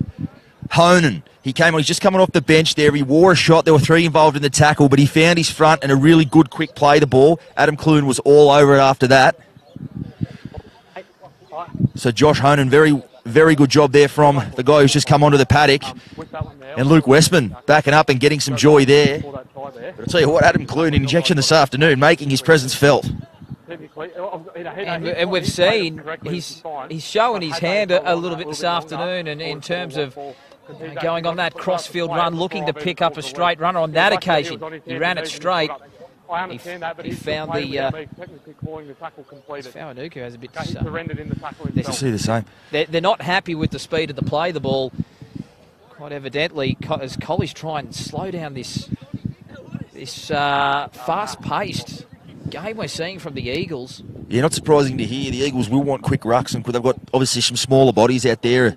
Honan. He came on, he's just coming off the bench there. He wore a shot. There were 3 involved in the tackle, but he found his front and a really good quick play, the ball. Adam Clune was all over it after that. So Josh Honan, very, very good job there from the guy who's just come onto the paddock. And Luke Westman backing up and getting some joy there. But I'll tell you what, Adam Clune, an injection this afternoon, making his presence felt. And we've seen he's showing his hand a little bit this afternoon, and in terms of going on that cross-field run, looking to pick up a straight runner. On that occasion, he ran it straight. He found the Fawanuku has a bit to see the same. They're not happy with the speed of the play. The ball, quite evidently, as Collies try and slow down this fast-paced game we're seeing from the Eagles. Yeah, not surprising to hear. The Eagles will want quick rucks, and they've got obviously some smaller bodies out there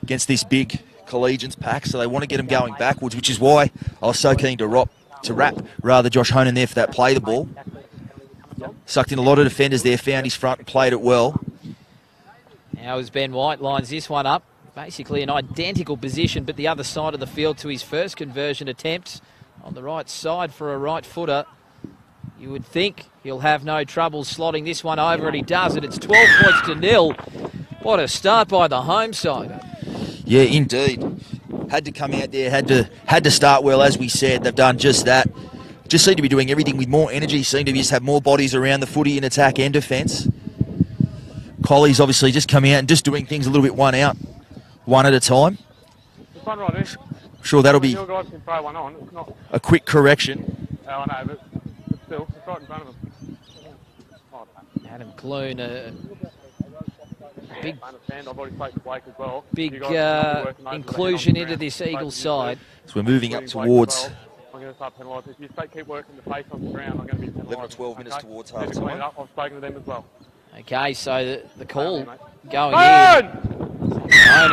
against this big Collegians pack, so they want to get them going backwards, which is why I was so keen to wrap rather Josh Honan there for that play the ball. Sucked in a lot of defenders there, found his front and played it well. Now as Ben White lines this one up, basically an identical position, but the other side of the field to his first conversion attempt on the right side for a right footer. You would think he'll have no trouble slotting this one over, and he does it. It's 12 points to 0. What a start by the home side. Yeah, indeed. Had to come out there, had to start well, as we said. They've done just that. Just seem to be doing everything with more energy, seem to just have more bodies around the footy in attack and defence. Collies obviously just coming out and just doing things a little bit one at a time. Sure, that'll be a quick correction. I know, but still, it's right in front of him. Adam Clune, big inclusion into this Eagles side. So we're moving up towards I'm going to start penalising. If you keep working the pace on the ground, I'm going to be penalising. 11 or 12 minutes towards Need to clean it half-time. up. I've spoken to them as well. Okay, so the call Mate. going Burn!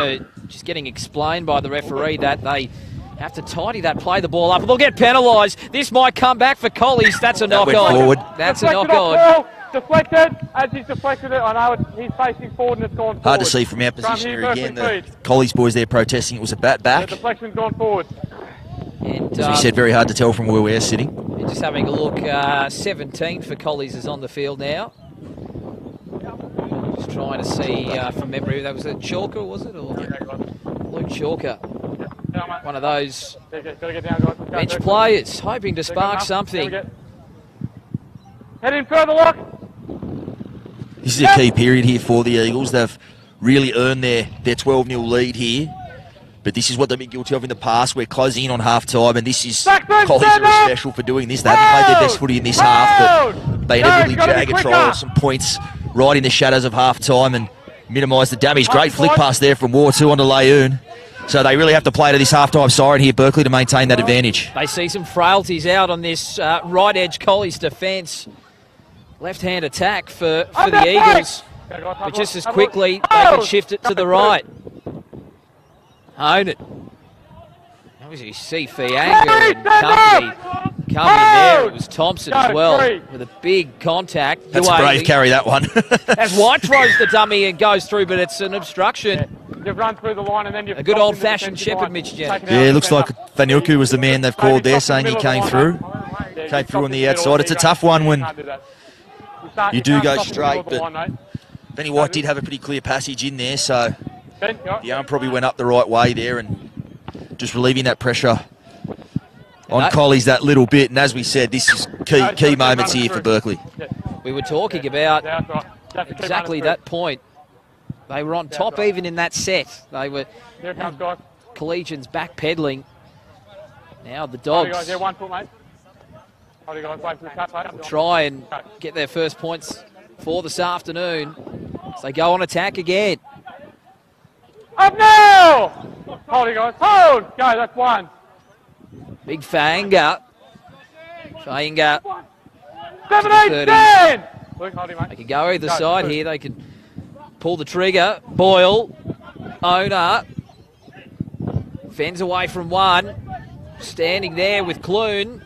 in. Just getting explained by the referee that they have to tidy that, play the ball up, and they'll get penalised. This might come back for Collies. That's a knock went on. forward. That's a Deflected knock off on. Paul. Deflected. As he's deflected it, I know he's facing forward and it's gone forward. Hard to see from our Scrum position here, here again. Berkeley The feed. Collies boys there protesting it was a bat The back. deflection's gone forward. And, As we said, very hard to tell from where we're sitting. and just having a look, 17 for Collies is on the field now. Just trying to see from memory, that was a Chalker, was it? Or Luke Chalker. One of those Gotta get down, guys. Let's go, bench Berkeley. players hoping to Second spark half. something. There we go. Head in further, lock. This is a key period here for the Eagles. They've really earned their 12-0 lead here. But this is what they've been guilty of in the past. We're closing in on half-time, and this is... Saxon, Collies stand are up! special for doing this. They haven't played their best footy in this half, but they inevitably Gotta be jag a quicker. trial, some points right in the shadows of half-time and minimise the damage. Great flick pass there from War 2 onto Layoon. So they really have to play to this half-time siren here, Berkeley, to maintain that advantage. They see some frailties out on this right edge Collies defence. Left-hand attack for the Eagles. But just as quickly, they can shift it to the right. Own it. Obviously, you see Fianga and company come in there. It was Thompson as well with a big contact. That's a brave carry, that one. As White throws the dummy and goes through, but it's an obstruction. You've run through the line and then you've... A good old-fashioned shepherd, Mitch Jennings. Yeah, it looks like Vanuku was the man they've called there, saying he came through. Came through on the outside. It's a tough one when you do go straight, but Benny White did have a pretty clear passage in there, so the arm probably went up the right way there and just relieving that pressure on Collies that little bit. And as we said, this is key moments here for Berkeley. We were talking about exactly that point. They were on top even in that set. They were Collegians backpedaling. Now the Dogs will try and get their first points for this afternoon as they go on attack again. Up now! Hold it, guys. Hold! Go, that's one. Big Fainga. 17, 10! Luke, hold him, mate. They can go either side here. They can pull the trigger. Boyle. Owner. Fends away from one. Standing there with Clune.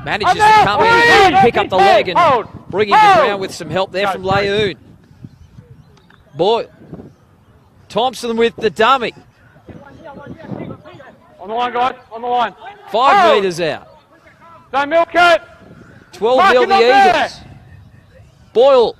Manages to come in and pick up the leg and bring him to ground with some help there from Layoon. Boyle. Thompson with the dummy. On the line, guys. On the line. 5 metres out. Don't milk it. 12-0 the Eagles. Boyle.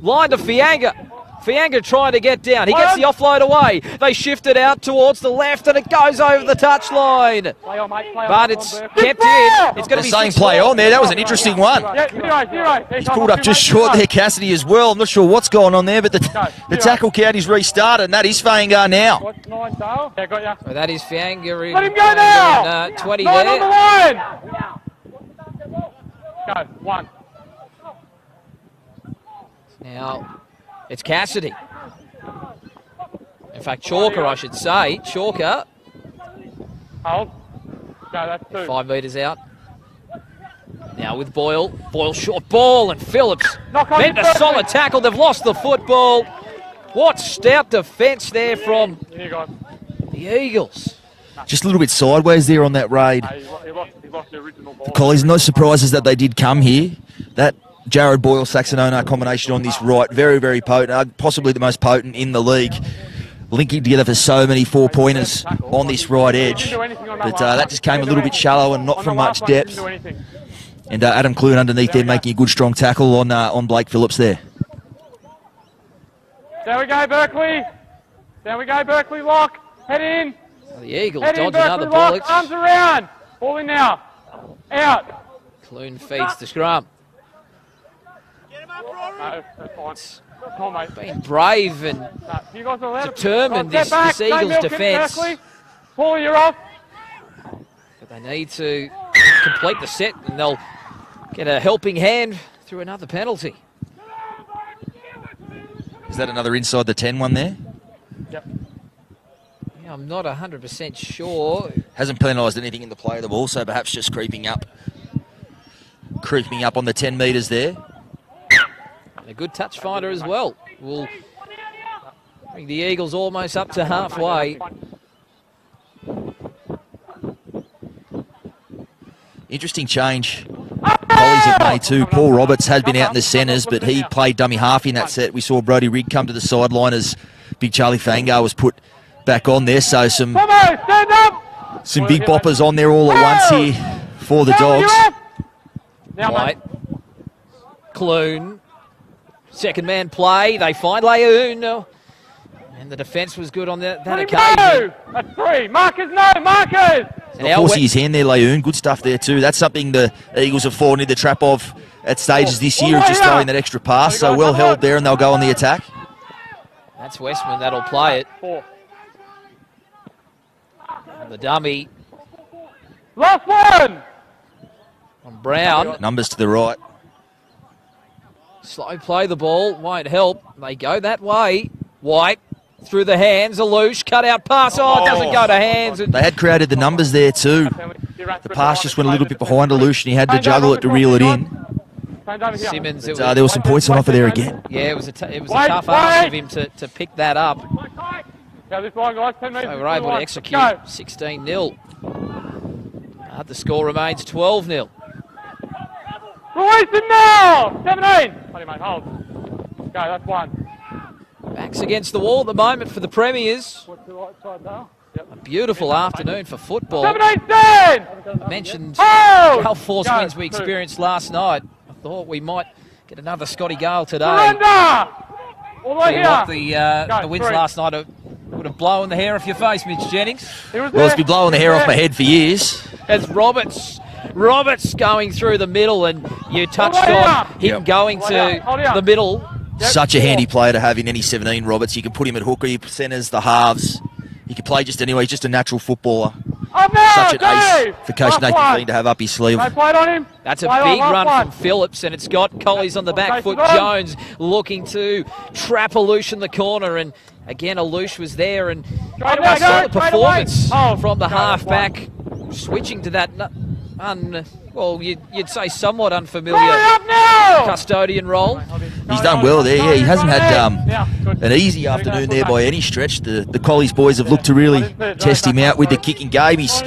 Line to Fianga. Fianga trying to get down. He gets the offload away. They shift it out towards the left and it goes over the touchline. But it's kept in. It's going to be saying play on there. That was an interesting one. He's pulled up just short there, Cassidy, as well. I'm not sure what's going on there, but the tackle count is restarted, and that is Faingar now. So that is Fianga in, Let him go now. 20 Nine there. on the line. Go, one. Now, it's Cassidy. In fact, Chalker, I should say. Chalker. Hold. Go, that's two. 5 metres out. Now with Boyle. Boyle short ball and Phillips. Meant a solid tackle. They've lost the football. What stout defence there from the Eagles. Just a little bit sideways there on that raid. He lost the original ball. The Collies, no surprises that they did come here. That Jared Boyle Saxon-Onar combination on this right, very, very potent, possibly the most potent in the league. Linking together for so many 4-pointers on this right edge. But that just came a little bit shallow and not from much depth. And Adam Clune underneath there making a good strong tackle on Blake Phillips there. There we go, Berkeley. There we go, Berkeley. Lock. Head in. Well, the Eagles Head in, dodge another Berkeley. Lock. bullet. Arms around. Ball in now. Out. Clune feeds the scrum. No, that's fine. Come on, mate. Being brave and You guys are allowed determined, to this Eagles defence. Paul, you're off. But they need to complete the set and they'll get a helping hand through another penalty. Is that another inside the 10 one there? Yep. I'm not 100% sure. Hasn't penalised anything in the play of the ball, so perhaps just creeping up on the 10 metres there. A good touch finder as well. Will bring the Eagles almost up to halfway. Interesting change. Collies have made too. Paul Roberts had been out in the centres, but he played dummy half in that set. We saw Brodie Rigg come to the sideline as Big Charlie Fangar was put back on there. So some big boppers on there all at once here for the Dogs. White. Clune. Second man play. They find Leung. And the defence was good on that occasion. That's 3. Markers, no, markers! Of course, his hand there, Leung. Good stuff there too. That's something the Eagles have fallen into the trap of at stages this year, of just throwing that extra pass. So well held there, and they'll go on the attack. That's Westman. That'll play it. 4. The dummy Last one! on Brown. Numbers to the right. Slow play the ball. Won't help. They go that way. White. Through the hands, Alouche, cut out pass. Oh, it doesn't go to hands. They had created the numbers there too. The pass just went a little bit behind Alouche and he had to juggle it to reel it in. Simmons, There were some points on offer there again. yeah, it was a tough ask of him to pick that up. Now this line, guys, 10 So metres. we're able to execute 16-0. The score remains 12-0. Release him now! 17! Honey, mate, hold. Go, that's 1. Backs against the wall at the moment for the Premiers. What's the right side now? A beautiful afternoon for football. 17, stand! I mentioned Hold! how force Go, winds we 2. experienced last night. I thought we might get another Scotty Gale today. Surrender! All the way here. What, the winds 3. last night would have blown the hair off your face, Mitch Jennings. Well, it's been blowing the hair off my head for years. As Roberts going through the middle, and you touched on him going to the middle. Such a handy player to have in any 17, Roberts. You can put him at hooker, centres, the halves. He can play just anywhere. He's just a natural footballer. Such an ace for Coach Nathan Green to have up his sleeve. That's a big run from Phillips, and it's got Collies on the back foot. Jones looking to trap Alouche in the corner, and again Alouche was there, and a solid performance from the halfback, switching to that well, you'd say somewhat unfamiliar custodian role. He's done well there. Yeah, he hasn't had an easy afternoon there by any stretch. The Collies boys have looked to really test him out with the kicking game. He's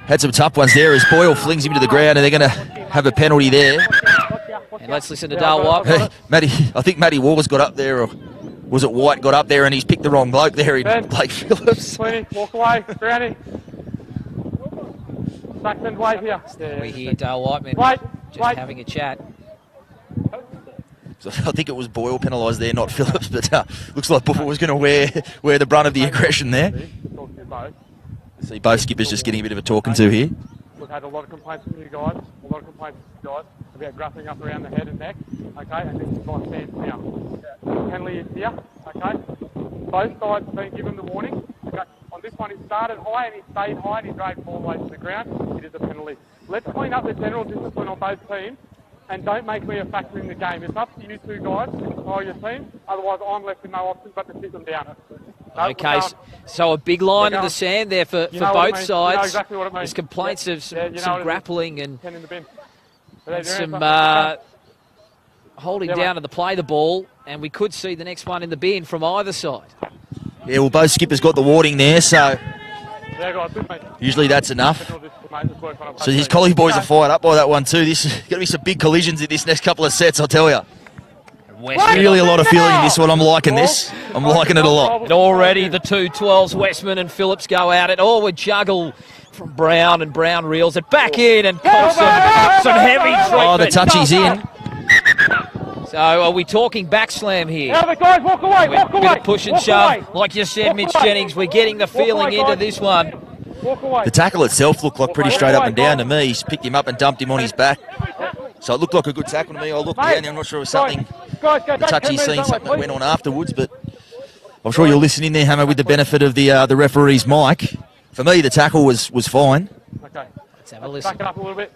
had some tough ones there as Boyle flings him to the ground, and they're going to have a penalty there. And let's listen to Dale White. I think Matty Walker's got up there, or was it White got up there, and he's picked the wrong bloke there in Blake Phillips. 20, walk away, Brownie. Saxon's wait here. We hear Dale Whiteman just having a chat. So I think it was Boyle penalised there, not Phillips, but looks like Buffer was going to wear the brunt of the aggression there. See, both skippers just getting a bit of a talking to here. We've had a lot of complaints from you guys, about grappling up around the head and neck, okay, and this is my stance now. Henley is here, okay. Both sides have been given the warning. Okay. On this one, he started high and he stayed high and he dragged all the way to the ground. It is a penalty. Let's clean up the general discipline on both teams and don't make me a factor in the game. It's up to you two guys to control your team. Otherwise, I'm left with no option but to sit them down. Okay, so a big line in the sand there for both sides. You know exactly what it means. There's complaints of some grappling and some holding down of the play the ball, and we could see the next one in the bin from either side. Yeah, well, both skippers got the warning there, so usually that's enough. So these Collie boys are fired up by that one too. This is going to be some big collisions in this next couple of sets, I'll tell you. Really a lot of feeling in this one. I'm liking this. I'm liking it a lot. And already the 2-12s, Westman and Phillips go at it. Oh, a juggle from Brown, and Brown reels it back in, and Colson, some heavy treatment. Oh, the touchy's in. So are we talking back slam here? Now the guys walk away, walk away. Bit of push and shove. Like you said, Mitch Jennings, we're getting the feeling into this one. The tackle itself looked like pretty straight up and down to me. He's picked him up and dumped him on his back. So it looked like a good tackle to me. I looked down there. I'm not sure it was something, the touchy scene, something that went on afterwards, but I'm sure you're listening there, Hammer, with the benefit of the referee's mic. For me, the tackle was fine. Okay. Let's have a listen. Back it up a little bit.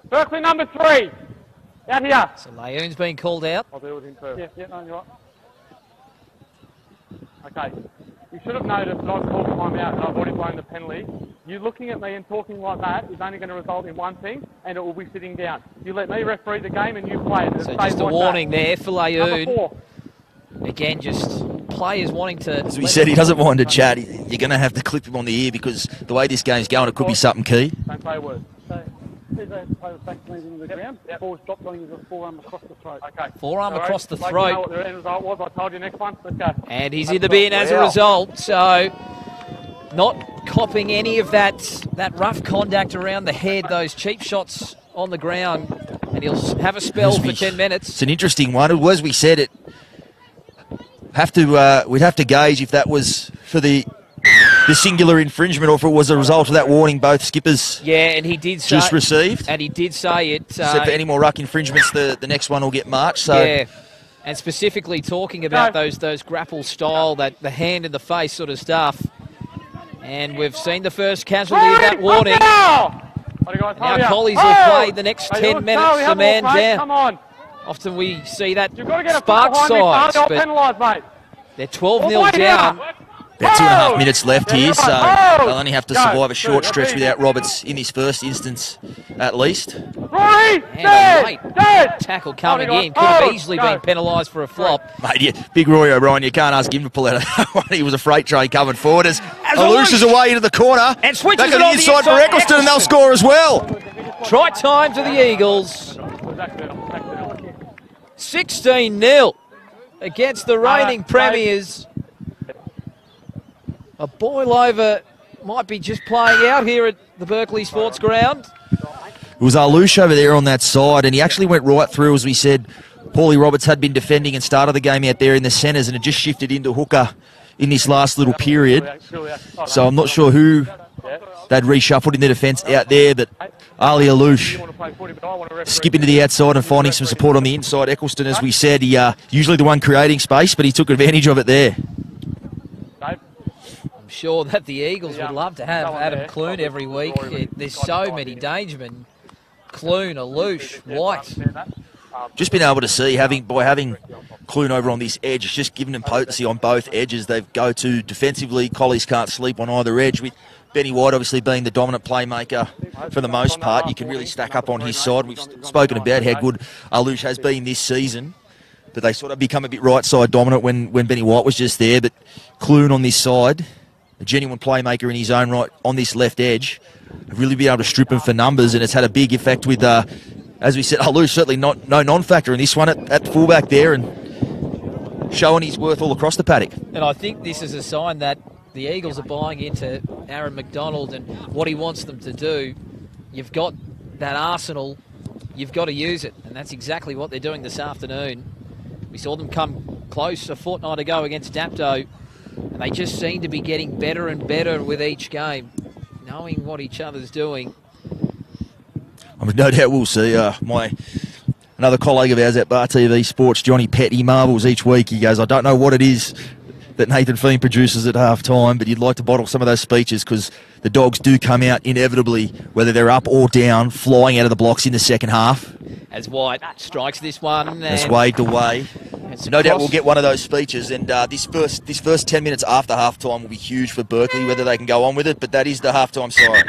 Berkeley number 3. Out here. So Leung's been called out. I'll deal with him first. Yeah, no, you're right. Okay. you should have noticed that I've called time out and I've already blown the penalty. You looking at me and talking like that is only going to result in one thing, and it will be sitting down. You let me referee the game and you play it. So just a warning there for Number Layoon. 4. Again, just players wanting to... As we said, he doesn't mind to chat. You're going to have to clip him on the ear because the way this game's going, it could be something key. Don't say a word. So, as they play the back into the ground, ball stopped on his forearm across the throat. Okay. Forearm All right. across the Like, throat. you know what the end result was? I told you next one. Let's go. And he's in the bin as a result, so not copping any of that rough contact around the head, those cheap shots on the ground, and he'll have a spell for 10 minutes. It's an interesting one. As we said, we'd have to gauge if that was for the singular infringement or if it was a result of that warning both skippers and he did say, just received. And he did say it. Said for any more ruck infringements, the next one will get marched. So. Yeah. And specifically talking about those grapple style, that the hand in the face sort of stuff. And we've seen the first casualty of that warning. And now Collies will play the next 10 minutes, the man down. Come on. Often we see that You've got to get spark sides, but penalised, mate. they're 12-0 down. About 2.5 minutes left here, so they'll only have to survive a short stretch without Roberts in this first instance, at least. And a late tackle coming in. Could have easily been penalised for a flop. Mate, yeah, big Roy O'Brien, you can't ask him to pull out that one. He was a freight train coming forward as Alouche is away into the corner. And switches back it on the on inside for Eccleston, and they'll score as well. Try time to the Eagles. 16-0 against the reigning premiers. A boil over might be just playing out here at the Berkeley Sports Ground. It was Alouche over there on that side, and he actually went right through, as we said. Paulie Roberts had been defending and started the game out there in the centres, and it just shifted into hooker in this last little period. So I'm not sure who they'd reshuffled in the defence out there, but Ali Alouche skipping to the outside and finding some support on the inside. Eccleston, as we said, he usually the one creating space, but he took advantage of it there. Sure that the Eagles would love to have Adam Clune every week. There's so many dangermen. Clune, Alouche, White. Just been able to see, by having Clune over on this edge, it's just giving them potency on both edges. They go to defensively. Collies can't sleep on either edge. With Benny White obviously being the dominant playmaker for the most part, you can really stack up on his side. We've spoken about how good Alouche has been this season, but they sort of become a bit right side dominant when Benny White was just there. But Clune on this side, a genuine playmaker in his own right on this left edge, really be able to strip him for numbers, and it's had a big effect with, as we said, Alouche certainly no non-factor in this one at fullback there, and showing his worth all across the paddock. And I think this is a sign that the Eagles are buying into Aaron McDonald and what he wants them to do. You've got that arsenal, you've got to use it, and that's exactly what they're doing this afternoon. We saw them come close a fortnight ago against Dapto, and they just seem to be getting better and better with each game, knowing what each other's doing. I mean, no doubt we'll see. Another colleague of ours at Bar TV Sports, Johnny Pett, he marvels each week. He goes, I don't know what it is that Nathan Fiend produces at half-time, but you'd like to bottle some of those speeches because the Dogs do come out inevitably, whether they're up or down, flying out of the blocks in the second half. As White strikes this one. It's waved away. No doubt we'll get one of those speeches, and this first 10 minutes after half-time will be huge for Berkeley, whether they can go on with it, but that is the half-time siren.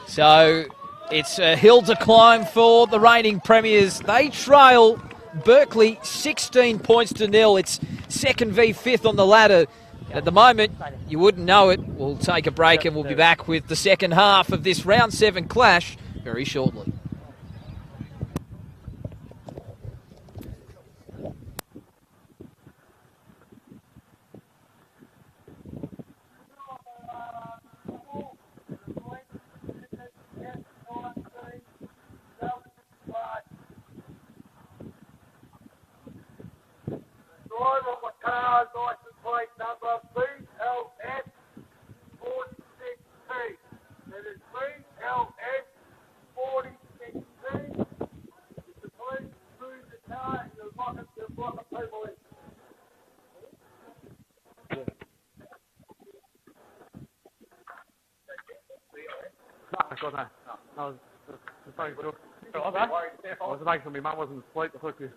So it's a hill to climb for the reigning premiers. They trail Berkeley 16 points to 0. It's second v fifth on the ladder. At the moment, you wouldn't know it. We'll take a break and we'll be back with the second half of this round 7 clash very shortly. Driver of a car, license plate number BLS 46T. That is BLS 46T. If the police move the car and you'll block the people in. No. I was making sure. I was making sure my mum wasn't asleep. I thought you.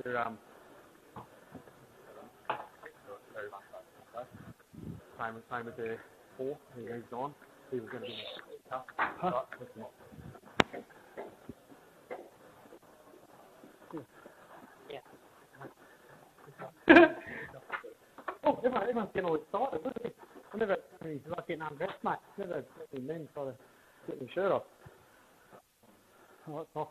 Yeah. same with their 4. He's gone. He was going to give me a tough. Right, listen. Oh, everyone's getting all excited, isn't it? I never, he's like getting undressed, mate. Never seen men try to get my shirt off. Oh, that's off.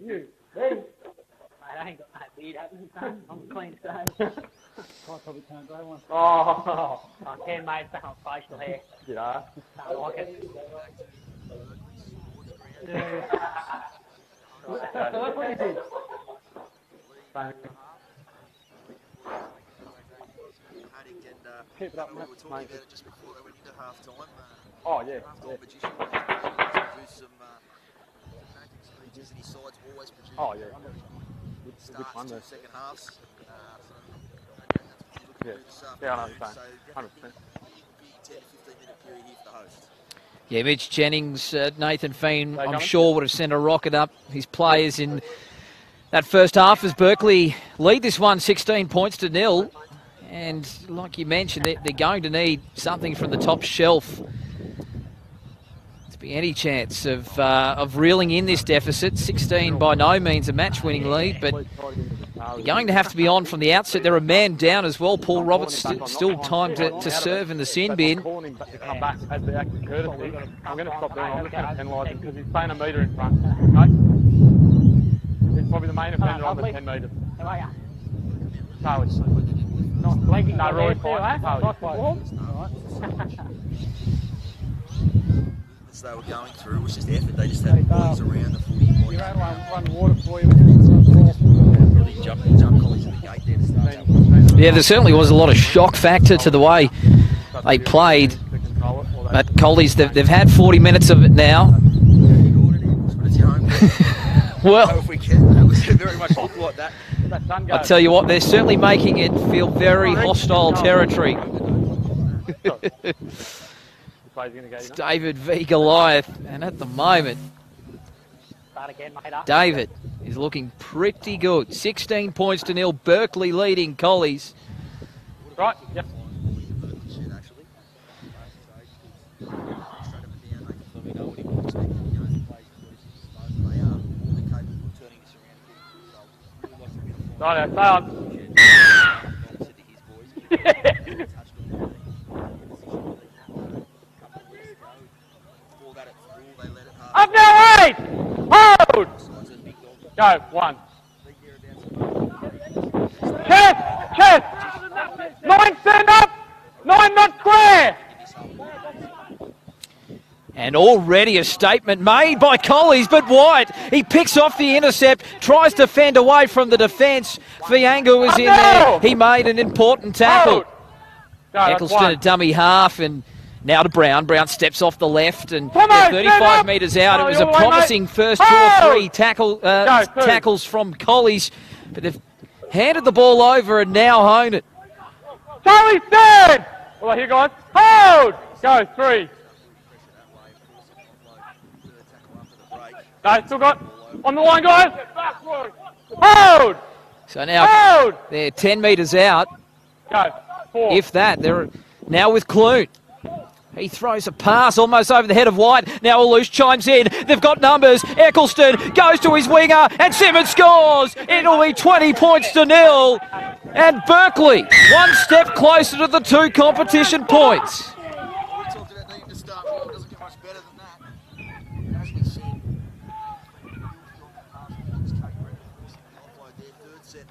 You. Hey. I ain't got that beard happening, son. I'm a clean shave. Can't probably turn day one. I can, mate. Back on facial hair. Yeah. Don't like it. Yeah. That's what you did. Keep it up, we mate. were talking about it just before they went into half time. Oh, yeah. Half-time magician produce some magic speeches, and his side's always produced. Oh, yeah. Good Starts fun to there. second halves. Yeah, I understand. 100%. 10 to 15 minute period here for the host. Yeah, Mitch Jennings, Nathan Feen, I'm sure would have sent a rocket up his players in that first half as Berkeley lead this one 16 points to 0. And like you mentioned, they're going to need something from the top shelf to be any chance of reeling in this deficit. 16 by no means a match-winning lead, but they're going to have to be on from the outset. They're a man down as well. Paul Roberts still time to serve in the sin bin. I'm calling him back to come back as the act of courtesy. I'm going to stop doing it. I'm just going to penalise him because he's staying a metre in front. Okay? He's probably the main offender on the 10 metres. How are ya? Charlie. Not blinking. No, really fine. fine. As they were going through, it was just effort. They just had boys around the footy. You don't run water for you. Really jump collies at the gate there to start. Yeah, there certainly was a lot of shock factor to the way they played. But Collies, they've had 40 minutes of it now. Well, if we can, that was very much look like that. I'll tell you what, they're certainly making it feel very hostile territory. It's David v Goliath, and at the moment, David is looking pretty good. 16 points to 0, Berkeley leading Collies. Right, yep. Right, stay on. Up now, 8! Hold! Go, 1. Chest! 9 stand up! 9 not square! And already a statement made by Collies, but White, he picks off the intercept, tries to fend away from the defence. Fianga was in there. He made an important tackle. Eccleston a dummy half, and now to Brown. Brown steps off the left, and they're 35 metres out. It was a promising first 2 or 3 tackles from Collies, but they've handed the ball over and now own it. Charlie, stand! Well, here, guys. Hold! Go, 3. No, still got on the line, guys. Hold! So now they're 10 metres out. Go, 4. If that, they're now with Clune. He throws a pass almost over the head of White. Now Aloosh chimes in. They've got numbers. Eccleston goes to his winger and Simmons scores. It'll be 20 points to 0. And Berkeley, 1 step closer to the 2 competition points. We talked about needing to start well. It doesn't get much better than that. As we said, third set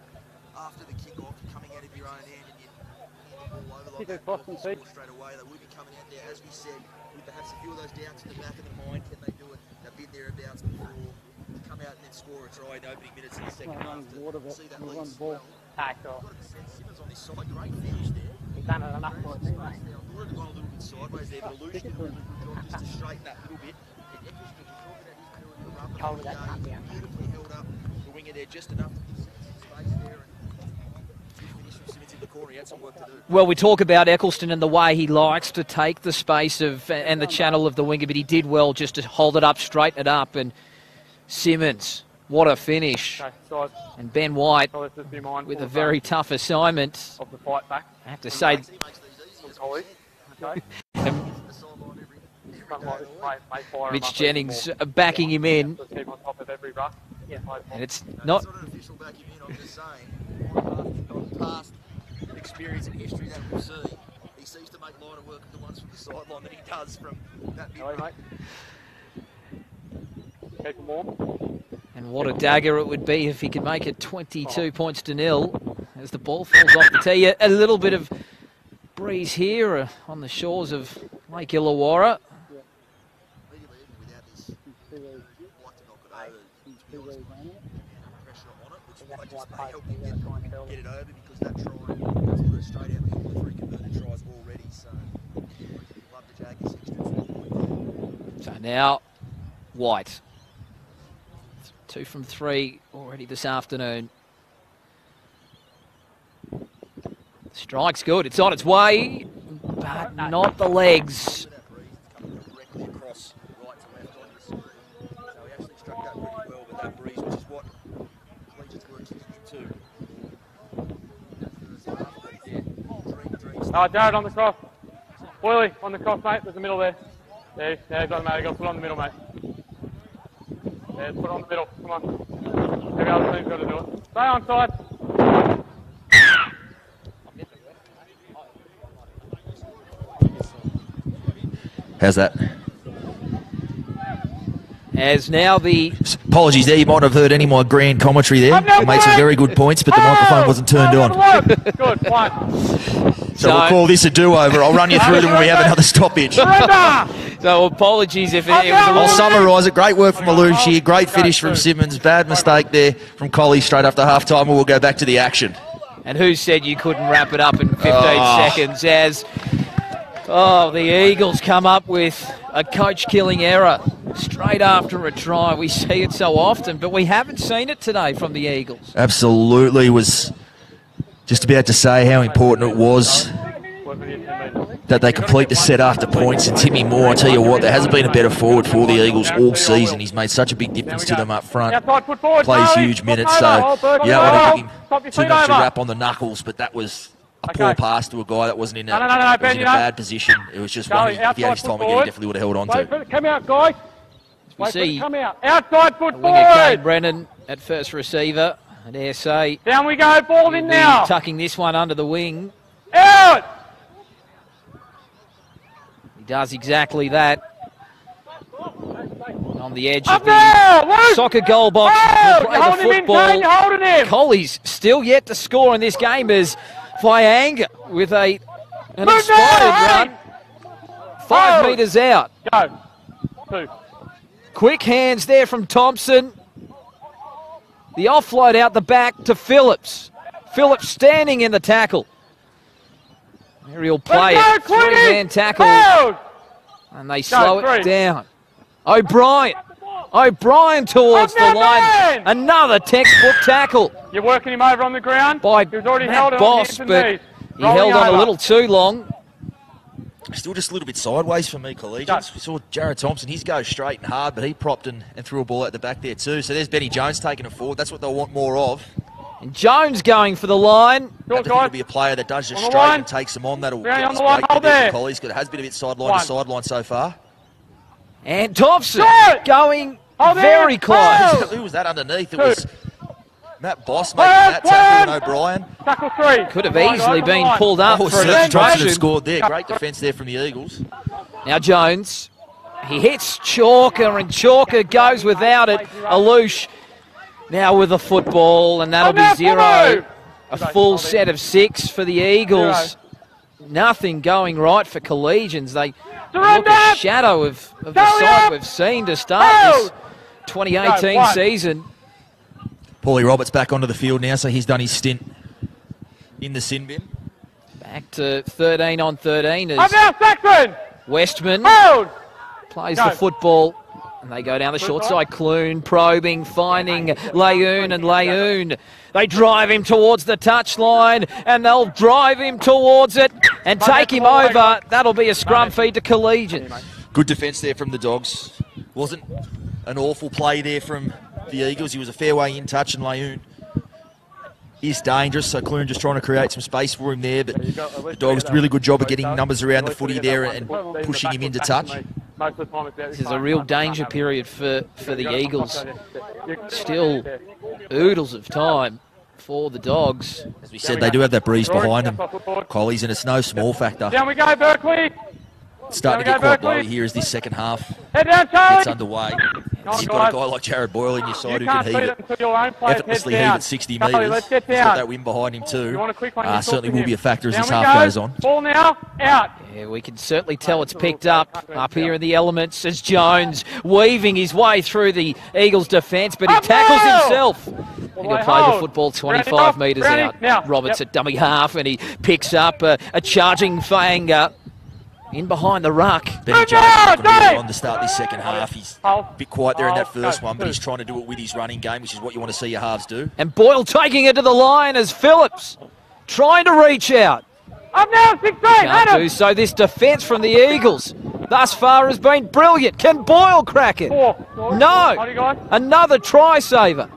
after the kick-off, coming out of your own end and you hit the ball over like that, straight away. They will be coming out there, as we said, with perhaps a few of those doubts in the back of the mind. Can they do it? They've been thereabouts before. To come out and then score a try in opening minutes in the second half. To see that lead swell. Simmons on this side, great finish there. He's done it enough for us. I thought it had gone a little bit sideways there, but Aloosh did a good job just to straighten that little bit. And Eccleston, you talk about his beautifully held up the winger there just enough to give space there. Well, we talk about Eccleston and the way he likes to take the space of and the channel of the winger, but he did well just to hold it up, straighten it up. And Simmons, what a finish. And Ben White with a very tough assignment. Of the fight back. I have to say, Mitch Jennings backing him in. And it's not... I'm just saying, past experience and history that we've seen, he seems to make lighter work of the ones from the sideline than he does from that mid. Keep him warm. And what a dagger it would be if he could make it 22 points to 0 as the ball falls off the tee. A little bit of breeze here on the shores of Lake Illawarra. Get it over because that try is straight out the 3 converted tries already. So love the Jackets. So now White. 2 from 3 already this afternoon. Strike's good. It's on its way, but not the legs. Directly across right to left on this. So he actually struck that pretty well with that breeze, which is what Collegians were kicking into. Jared on the cross. Boyley on the cross, mate. There's a middle there. There, doesn't matter. You've got to put it on the middle, mate. Yeah, put it on the middle. Come on. Every other team's got to do it. Stay on side. How's that? As now the... Apologies there, you might have heard any of my grand commentary there. I made some very good points, but the microphone wasn't turned on. Good, fine. So we'll call this a do-over. I'll run you through them when we have another stoppage. So apologies if it was... I'll summarise it. Great work from Alouche here. Great finish from Simmons. Bad mistake there from Collie straight after half-time, and we'll go back to the action. And who said you couldn't wrap it up in 15 seconds as... Oh, the Eagles come up with a coach-killing error straight after a try. We see it so often, but we haven't seen it today from the Eagles. Absolutely. Was just about to say how important it was that they complete the set after points. And Timmy Moore, I tell you what, there hasn't been a better forward for the Eagles all season. He's made such a big difference to them up front. Plays huge minutes, so you don't want to give him too much to wrap on the knuckles, but that was a poor pass to a guy that wasn't in a, was in a bad position. It was just one, if he had his time again, he definitely would have held on to. Come out, guys. We see come out. Outside foot winger Kane forward. Brennan at first receiver. And SA. Down we go, ball in now. Tucking this one under the wing. Out. He does exactly that. On the edge of the soccer goal box. We'll play the football. Colley's still yet to score in this game as Vianga with an expired run. 5 metres out. Go. 2. Quick hands there from Thompson. The offload out the back to Phillips. Phillips standing in the tackle. Aerial play it. 3-man tackle. And they slow it down. O'Brien. O'Brien towards the line. Another textbook tackle. You're working him over on the ground. By He was already Matt held Boss, on but he held on a little too long. Still just a little bit sideways for me, Collegians. We saw Jared Thompson, his goes straight and hard, but he propped and threw a ball out the back there too. So there's Benny Jones taking it forward. That's what they'll want more of. And Jones going for the line. It'll be a player that does just straight and takes them on. That'll get this break for the Collies, because it has been a bit sideline to sideline so far. And Thompson going very close. Who was that underneath? It was Matt Boss making that tackle and O'Brien. Tackle 3. Could have easily been pulled up for an Johnson obstruction. had scored there. Great defence there from the Eagles. Now Jones. He hits Chalker and Chalker goes without it. Alouche now with a football, and that'll be 0. A full set of 6 for the Eagles. Nothing going right for Collegians. They look a shadow of the side we've seen to start this 2018 season. Paulie Roberts back onto the field now, so he's done his stint in the sin bin. Back to 13 on 13 as Westman plays the football. And they go down the short side. Clune probing, finding Layoun, and Layoun. They drive him towards the touchline, and they'll drive him towards it and take him over. That'll be a scrum feed to Collegians. Good defence there from the Dogs. Wasn't an awful play there from the Eagles. He was a fair way in touch, and Layoun is dangerous, so Clune just trying to create some space for him there, but the Dogs did a really good job of getting numbers around the footy there and pushing him into touch. This is a real danger period for the Eagles. Still oodles of time for the Dogs. As we said, they do have that breeze behind them, Collies, and it's no small factor. Down we go, Berkeley. It's starting to get quite blowy here as this second half gets underway. You've got a guy like Jared Boyle in your side who can heave it until your own players effortlessly head heave down. it 60 Charlie, metres. let's get He's got down. that wind behind him too. You want a quick one, you talk Certainly to will him. be a factor as Down this we half go. goes on. Ball now, out. Yeah, we can certainly tell it's picked up here in the elements as Jones weaving his way through the Eagles' defence, but he tackles himself. He's going to play the football 25 metres out. Now. Roberts at dummy half, and he picks up a charging Fanger in behind the ruck. Benny Jones is looking really on to start this second half. He's a bit quiet there in that first one, but he's trying to do it with his running game, which is what you want to see your halves do. And Boyle taking it to the line as Phillips trying to reach out. Up now, 16, Can't do so. This defence from the Eagles thus far has been brilliant. Can Boyle crack it? No. Another try saver.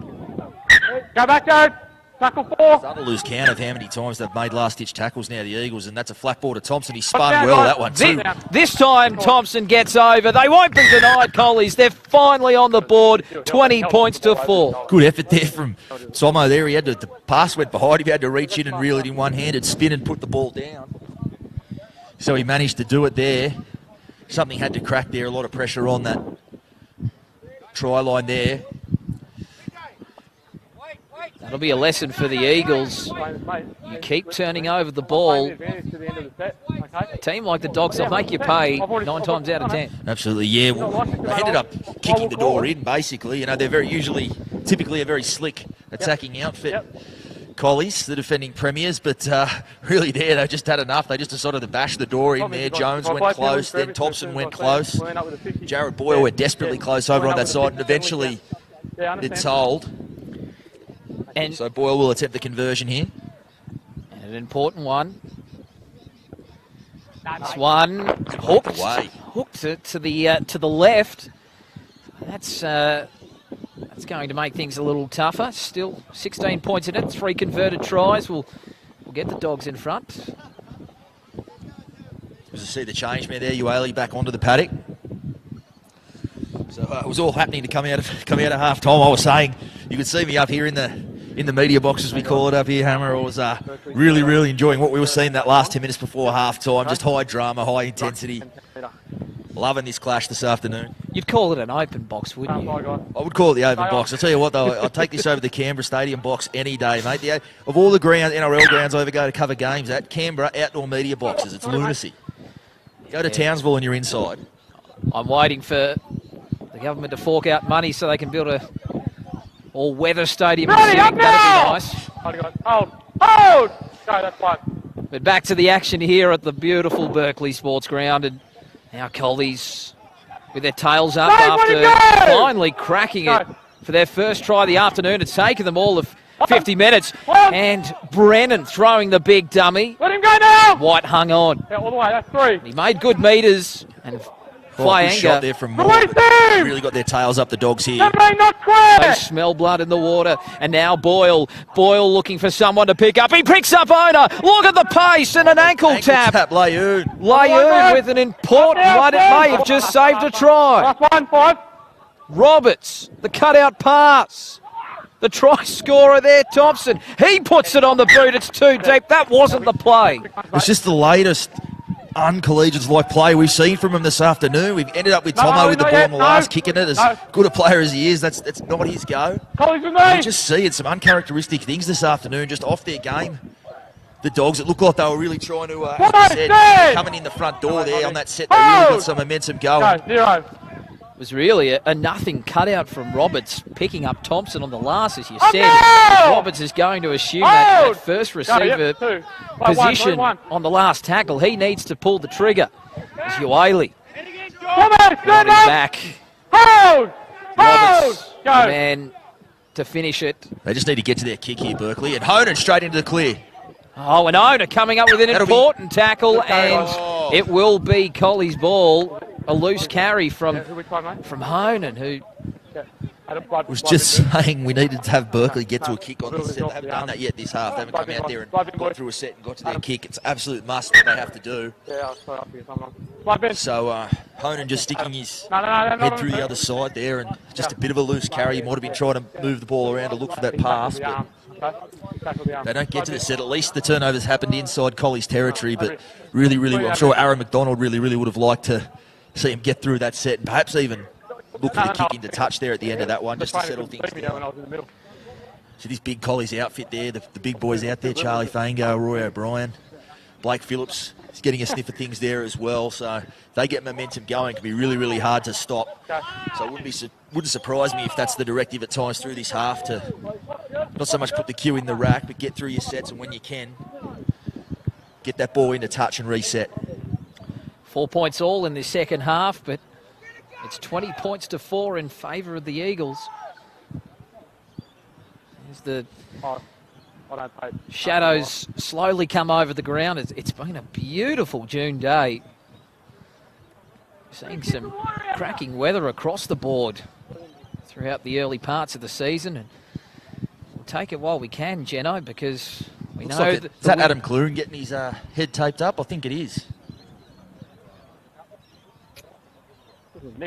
Go back, Jared. Tackle 4. Starting to lose count of how many times they've made last-ditch tackles now, the Eagles, and that's a flat ball to Thompson. He spun well, that one too. This time Thompson gets over. They won't be denied, Collies. They're finally on the board, 20 points to 4. Good effort there from Tomo there. He had to, the pass went behind him. He had to reach in and reel it in one-handed spin and put the ball down. So he managed to do it there. Something had to crack there. A lot of pressure on that try line there. That'll be a lesson for the Eagles. You keep turning over the ball. A team like the Dogs will make you pay 9 times out of 10. Absolutely, yeah. Well, they ended up kicking the door in, basically. You know, they're typically a very slick attacking outfit. Collies, the defending premiers, but really there, they just had enough. They just decided to bash the door in there. Jones went close, then Thompson went close. Jared Boyle went desperately close over on that side, and eventually it's told. And so Boyle will attempt the conversion here. And an important one. This one hooked to the left. That's going to make things a little tougher. Still 16 points in it, 3 converted tries. We'll get the Dogs in front. As you see the change man there, Ueli back onto the paddock. So it was all happening to come out of half time. I was saying you could see me up here in the media box, as we call it up here, Hammer. I was really enjoying what we were seeing that last 10 minutes before half time. Just high drama, high intensity. Loving this clash this afternoon. You'd call it an open box, wouldn't you? I would call it the open box. I'll tell you what, though, I'll take this over the Canberra Stadium box any day, mate. Of all the NRL grounds I ever go to cover games at, Canberra outdoor media boxes. It's lunacy. Go to Townsville and you're inside. I'm waiting for the government to fork out money so they can build a all-weather stadium. That'd be nice. Hold! Go, that's one. But back to the action here at the beautiful Berkeley Sports Ground, and now Collies with their tails up after finally cracking it for their first try of the afternoon. It's taken them all of 50 minutes. And Brennan throwing the big dummy. Let him go now! White hung on. Yeah, all the way, that's 3. He made good metres and Good shot there from Moore. Really got their tails up, the Dogs here. They smell blood in the water. And now Boyle. Boyle looking for someone to pick up. He picks up Ona. Look at the pace and an ankle tap. Layoon with an important one. It may have just saved a try. Roberts, the cutout pass. The try scorer there, Thompson. He puts it on the boot. It's too deep. That wasn't the play. It's just the latest un-Collegians-like play we've seen from him this afternoon. We've ended up with Tomo with the ball on the last, kicking it. As good a player as he is, that's not his go. You just see it's some uncharacteristic things this afternoon, just off their game. The Dogs, it looked like they were really trying to, as I said, coming in the front door there on that set. They really got some momentum going. It was really a nothing cutout from Roberts, picking up Thompson on the last, as you said. Roberts is going to assume that first receiver position on the last tackle. He needs to pull the trigger. It's Ueli. Back. Roberts, the man to finish it. They just need to get to their kick here, Berkeley. And Honan straight into the clear. Oh, and Ona coming up with an important tackle, and it will be Colley's ball. A loose carry from Honan, who was just saying we needed to have Berkeley get to a kick on this set. They haven't done that yet this half. They haven't come out there and got through a set and got to their kick. It's an absolute must what they have to do. So Honan just sticking his head through the other side there, and just a bit of a loose carry. He might have been trying to move the ball around to look for that pass, but they don't get to the set. At least the turnovers happened inside Colley's territory, but really, I'm sure Aaron McDonald really would have liked to see him get through that set and perhaps even look for the kick into touch there at the end of that one, just to settle things When down. I was in the middle. So this big Collie's outfit there, the big boys out there, Charlie Fango, Roy O'Brien, Blake Phillips is getting a sniff of things there as well. So if they get momentum going, it can be really, really hard to stop. So it wouldn't surprise me if that's the directive at times through this half, to not so much put the cue in the rack, but get through your sets, and when you can, get that ball into touch and reset. 4 points all in the second half, but it's 20 points to 4 in favour of the Eagles. As the shadows slowly come over the ground. It's been a beautiful June day. Seeing some cracking weather across the board throughout the early parts of the season, and we'll take it while we can, Jeno, because we Looks know like is that Adam Clune getting his head taped up? I think it is.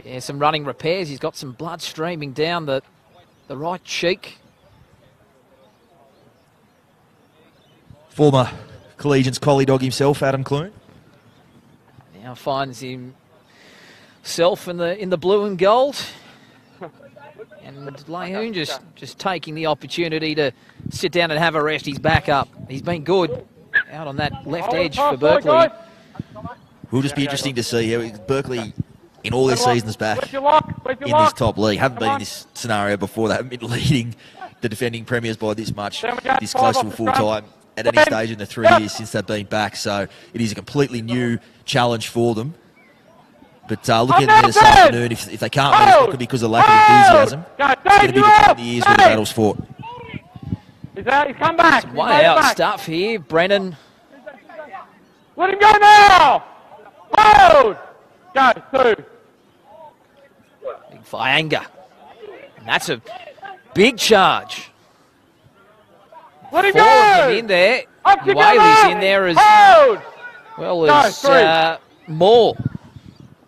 Yeah, some running repairs. He's got some blood streaming down the right cheek. Former Collegians collie dog himself, Adam Clune. Now finds himself in the blue and gold. And Lahoon just taking the opportunity to sit down and have a rest. He's back up. He's been good out on that left edge for Berkeley. Will just be interesting to see how Berkeley, in all their seasons back in this top league, haven't been in this scenario before. They haven't been leading the defending premiers by this much, this close to a full time at any stage in the 3 years since they've been back. So it is a completely new challenge for them. But looking at it this afternoon, if they can't win, it's not going to be because of lack of enthusiasm. It's going to be between the years where the battle's fought. He's out, he's come back. Some way out stuff here. Brennan. Let him go now. Hold. Go, 2. Big Fianga. And that's a big charge. Let him 4 of them go. in there. Up together. Whaley's in there as Hold. well as Moore.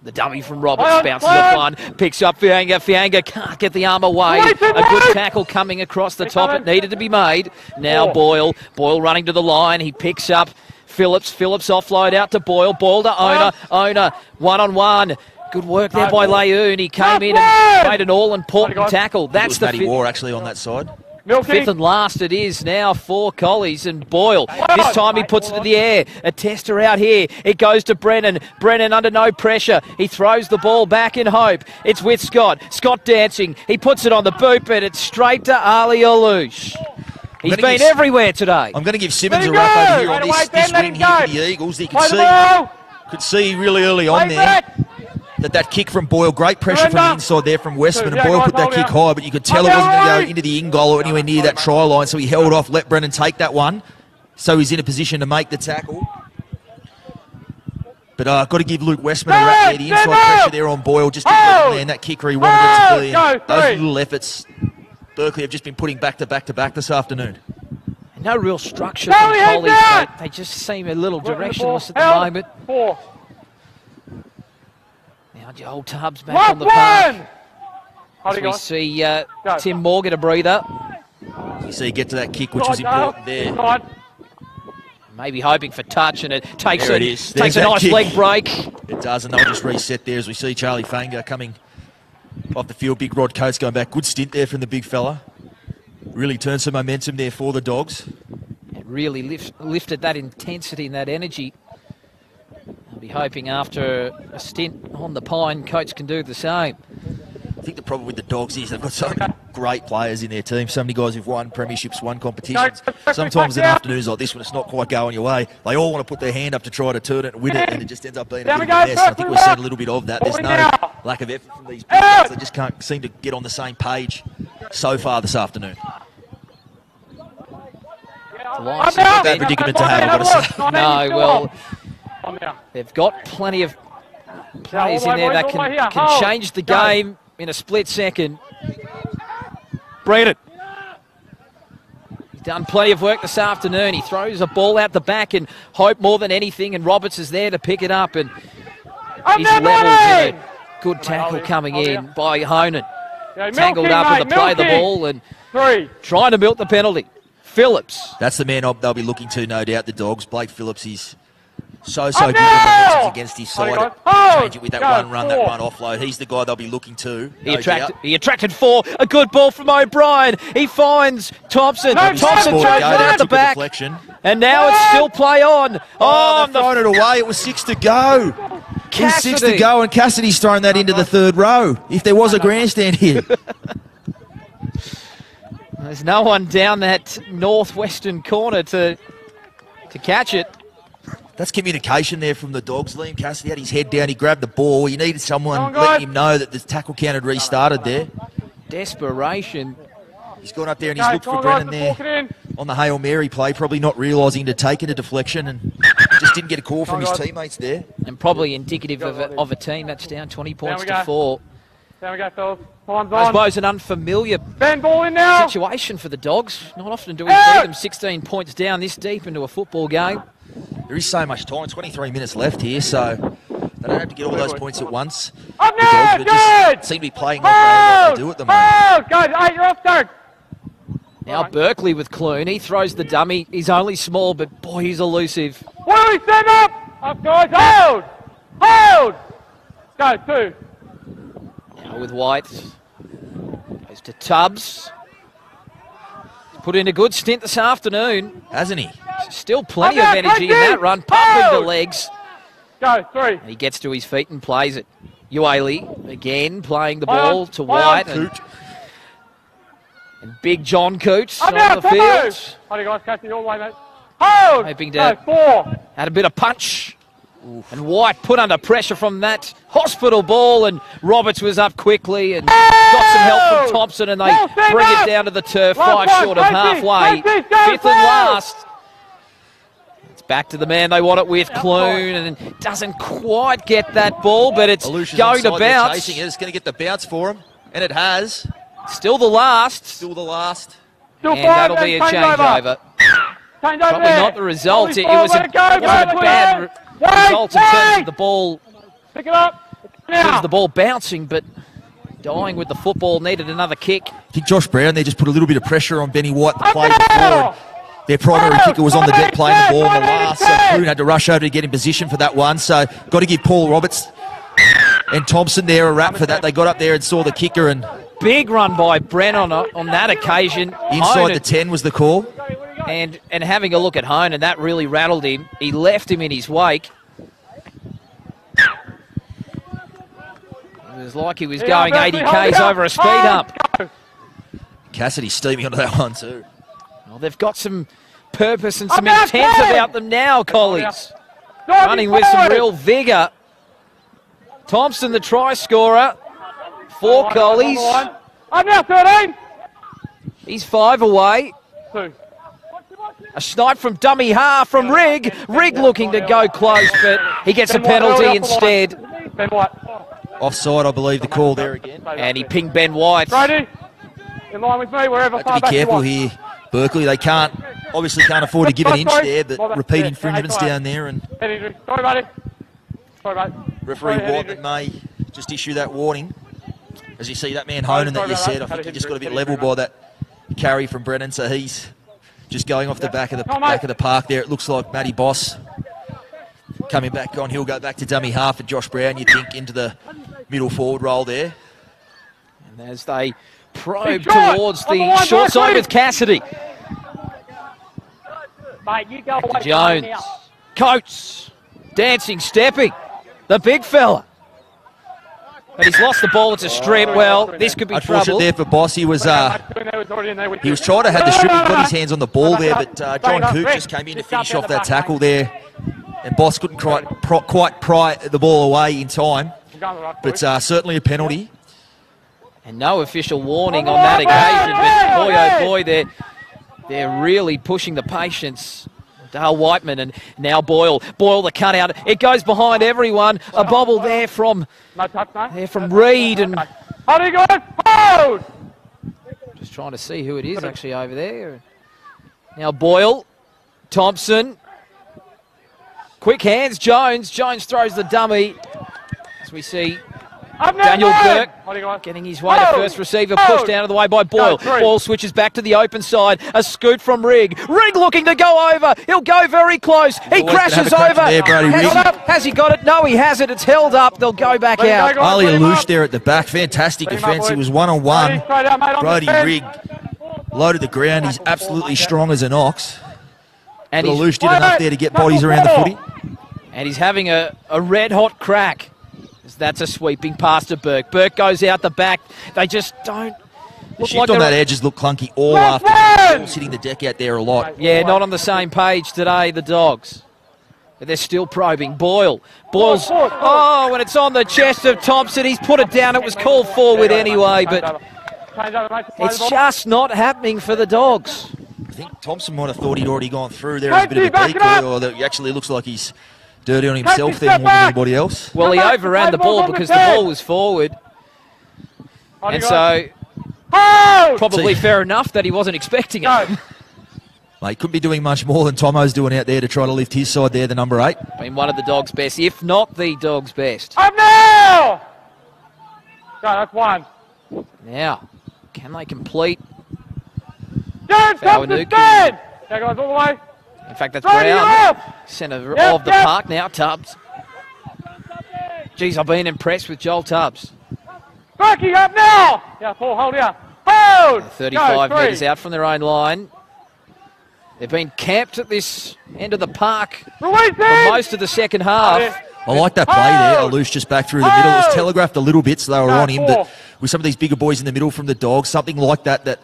The dummy from Roberts bounces off one, picks up Fianga. Fianga can't get the arm away. A good tackle coming across the top. It needed to be made. Now Boyle. Boyle running to the line. He picks up Phillips. Phillips offload out to Boyle. Boyle to Owner. Owner one-on-one. Good work there by Lahoon. He came in and made an all-important tackle. That's the Matty War actually on that side. fifth and last it is now for Collies, and Boyle. This time he puts it to the air. A tester out here. It goes to Brennan. Brennan under no pressure. He throws the ball back in hope. It's with Scott. Scott dancing. He puts it on the boot, but it's straight to Ali Alouche. He's been everywhere today. I'm going to give Simmons a wrap over here on this win here for the Eagles. You could see really early on there that kick from Boyle, great pressure from the inside there from Westman, and Boyle put that kick high, but you could tell it wasn't going to go into the in goal or anywhere near that try line, so he held off, let Brennan take that one, so he's in a position to make the tackle. But I've got to give Luke Westman a wrap there. The inside pressure there on Boyle just didn't land that kick where he wanted it to be. And those little efforts Berkeley have just been putting back to back to back this afternoon. No real structure from Collies. They just seem a little directionless at the moment. Now Joel Tubbs back on the park. As we see Tim Moore get a breather. You see get to that kick, which was important there. Maybe hoping for touch, and it takes a nice kick. leg break. It does, and they'll just reset there as we see Charlie Fanger coming off the field. Big Rod Coates going back. Good stint there from the big fella. Really turned some momentum there for the Dogs. It really lifted that intensity and that energy. I'll be hoping after a stint on the Pine, Coates can do the same. I think the problem with the Dogs is they've got so many great players in their team. So many guys who've won premierships, won competitions. Sometimes in afternoons like this when it's not quite going your way, they all want to put their hand up to try to turn it and win it, and it just ends up being a bit of a mess. And I think we're seeing a little bit of that. There's no lack of effort from these players. They just can't seem to get on the same page so far this afternoon. It's a bad predicament to have, I've got to say. No, well, they've got plenty of players in there that can change the game in a split second. Brennan. He's done plenty of work this afternoon. He throws a ball out the back and hope more than anything, and Roberts is there to pick it up, and he's leveled in a good tackle coming in by Honan. Tangled up in the play of the ball and trying to milk the penalty. Phillips. That's the man they'll be looking to, no doubt, the Dogs. Blake Phillips, he's So good when momentum's against his side. Change it with that one run, that run offload. He's the guy they'll be looking to. He attracted 4. A good ball from O'Brien. He finds Thompson. Thompson throws it out the back. And now it's still play on. Oh, they've thrown it away. It was 6 to go. It was 6 to go, and Cassidy's thrown that into the third row. If there was a grandstand here. There's no one down that northwestern corner to catch it. That's communication there from the Dogs. Liam Cassidy had his head down. He grabbed the ball. He needed someone letting him know that the tackle count had restarted there. Desperation. He's gone up there and he's looked for Brennan there on the Hail Mary play, probably not realising to take it a deflection, and just didn't get a call from his teammates there. And probably indicative of a team that's down 20 points to 4. There we go, fellas. I suppose an unfamiliar ball in now. situation for the Dogs. Not often do we see them 16 points down this deep into a football game. There is so much time, 23 minutes left here, so they don't have to get all those points at once. Up The now, Dogs just seem to be playing like they do at the moment. Good, 8, you're off third. Now Berkeley with Clune. He throws the dummy. He's only small, but boy, he's elusive. What do we stand up? Up, guys, hold! Hold! Go, 2. Now with White. Goes to Tubbs. He's put in a good stint this afternoon. Hasn't he? Still plenty of energy in that run, pumping the legs. Go, 3. And he gets to his feet and plays it. Ueli again playing the ball to White. And big John Coots on the field. Hold you guys, catch it your way, mate. Hold! Hoping to 4. add a bit of punch. And White put under pressure from that hospital ball, and Roberts was up quickly and got some help from Thompson, and they bring it down to the turf, 5 short of halfway. 5th and last. It's back to the man they want it with, Clune, and doesn't quite get that ball, but it's going to bounce. Chasing it. It's going to get the bounce for him, and it has. Still the last. Still the last. And that'll be a changeover. Probably not the result. It was a bad result in terms of the ball. Pick it up. The ball bouncing, but dying with the football, needed another kick. I think Josh Brown there just put a little bit of pressure on Benny White, the play before. Their primary kicker was on the deck playing the ball in the last, so Clune had to rush over to get in position for that one. So got to give Paul Roberts and Thompson there a rap for that. They got up there and saw the kicker, and big run by Brent on that occasion. Inside the 10 was the call. And having a look at Hone, and that really rattled him. He left him in his wake. It was like he was going 80 k's over a speed hump. Cassidy steaming onto that one too. Well, they've got some purpose and some intent about them now, Collies. Running with some real vigour. Thompson, the try scorer. 4 Collies. I'm now 13. He's 5 away. 2. A snipe from dummy half from Rigg. Rigg looking to go close, but he gets a penalty instead. Offside, I believe, the call there again. And he pinged Ben White. Brady, in line with me, wherever. Have to be careful here, Berkeley. They obviously can't afford to give an inch there, but repeat infringements down there. And sorry, buddy. Sorry, mate. Referee Whiteman may just issue that warning. As you see that man Honan that you said, I think he just got a bit level by that carry from Brennan, so he's just going off the back of the park there. It looks like Matty Boss coming back on. He'll go back to dummy half and Josh Brown, you think, into the middle forward role there. And as they probe towards the short side with Cassidy. Mate, you go away. Jones. Coates. Dancing, stepping. The big fella. But he's lost the ball. It's a strip. Well, this could be trouble. There for Boss. He was trying to have the strip. He got his hands on the ball there, but John Coote just came in to finish off that tackle there. And Boss couldn't quite pry the ball away in time. But certainly a penalty. And no official warning on that occasion. But boy, oh boy, they're really pushing the patience. Dale Whiteman and now Boyle. Boyle the cutout. It goes behind everyone. A bobble there from Reed. And hold! Just trying to see who it is actually over there. Now Boyle. Thompson. Quick hands. Jones. Jones throws the dummy. As we see Daniel Burke getting his way to first receiver, pushed out of the way by Boyle. Boyle switches back to the open side. A scoot from Rigg. Rigg looking to go over. He'll go very close. He crashes over. Has he got it? No, he hasn't. It's held up. They'll go back out. Ali Alouche there at the back. Fantastic defence. He was one-on-one. Brody Rigg loaded the ground. He's absolutely strong as an ox. And Alouche did enough there to get bodies around the footy. And he's having a red-hot crack. That's a sweeping pass to Burke. Burke goes out the back. They just don't The shift on that edge has looked clunky all afternoon. Sitting the deck out there a lot. Yeah, not on the same page today, the Dogs. But they're still probing. Boyle's, oh, when it's on the chest of Thompson, he's put it down. It was called forward anyway, but it's just not happening for the Dogs. I think Thompson might have thought he'd already gone through there as a bit of a decoy, or that actually looks like he's dirty on himself there more than anybody else. Well, he overran the ball because the ball was forward. And so, probably fair enough that he wasn't expecting it. Mate, couldn't be doing much more than Tomo's doing out there to try to lift his side there, the number 8. Been one of the Dogs' best, if not the Dogs' best. Up now! Go, that's one. Now, can they complete? Jared, come to stand! There goes all the way. In fact, that's Brown, centre of the park now, Tubbs. Geez, I've been impressed with Joel Tubbs. Berkeley up now! Yeah, Paul, hold here. Hold! 35 metres out from their own line. They've been camped at this end of the park for most of the second half. I like that play there. Alouche just back through the middle. It was telegraphed a little bit, so they were on him. But with some of these bigger boys in the middle from the Dogs, something like that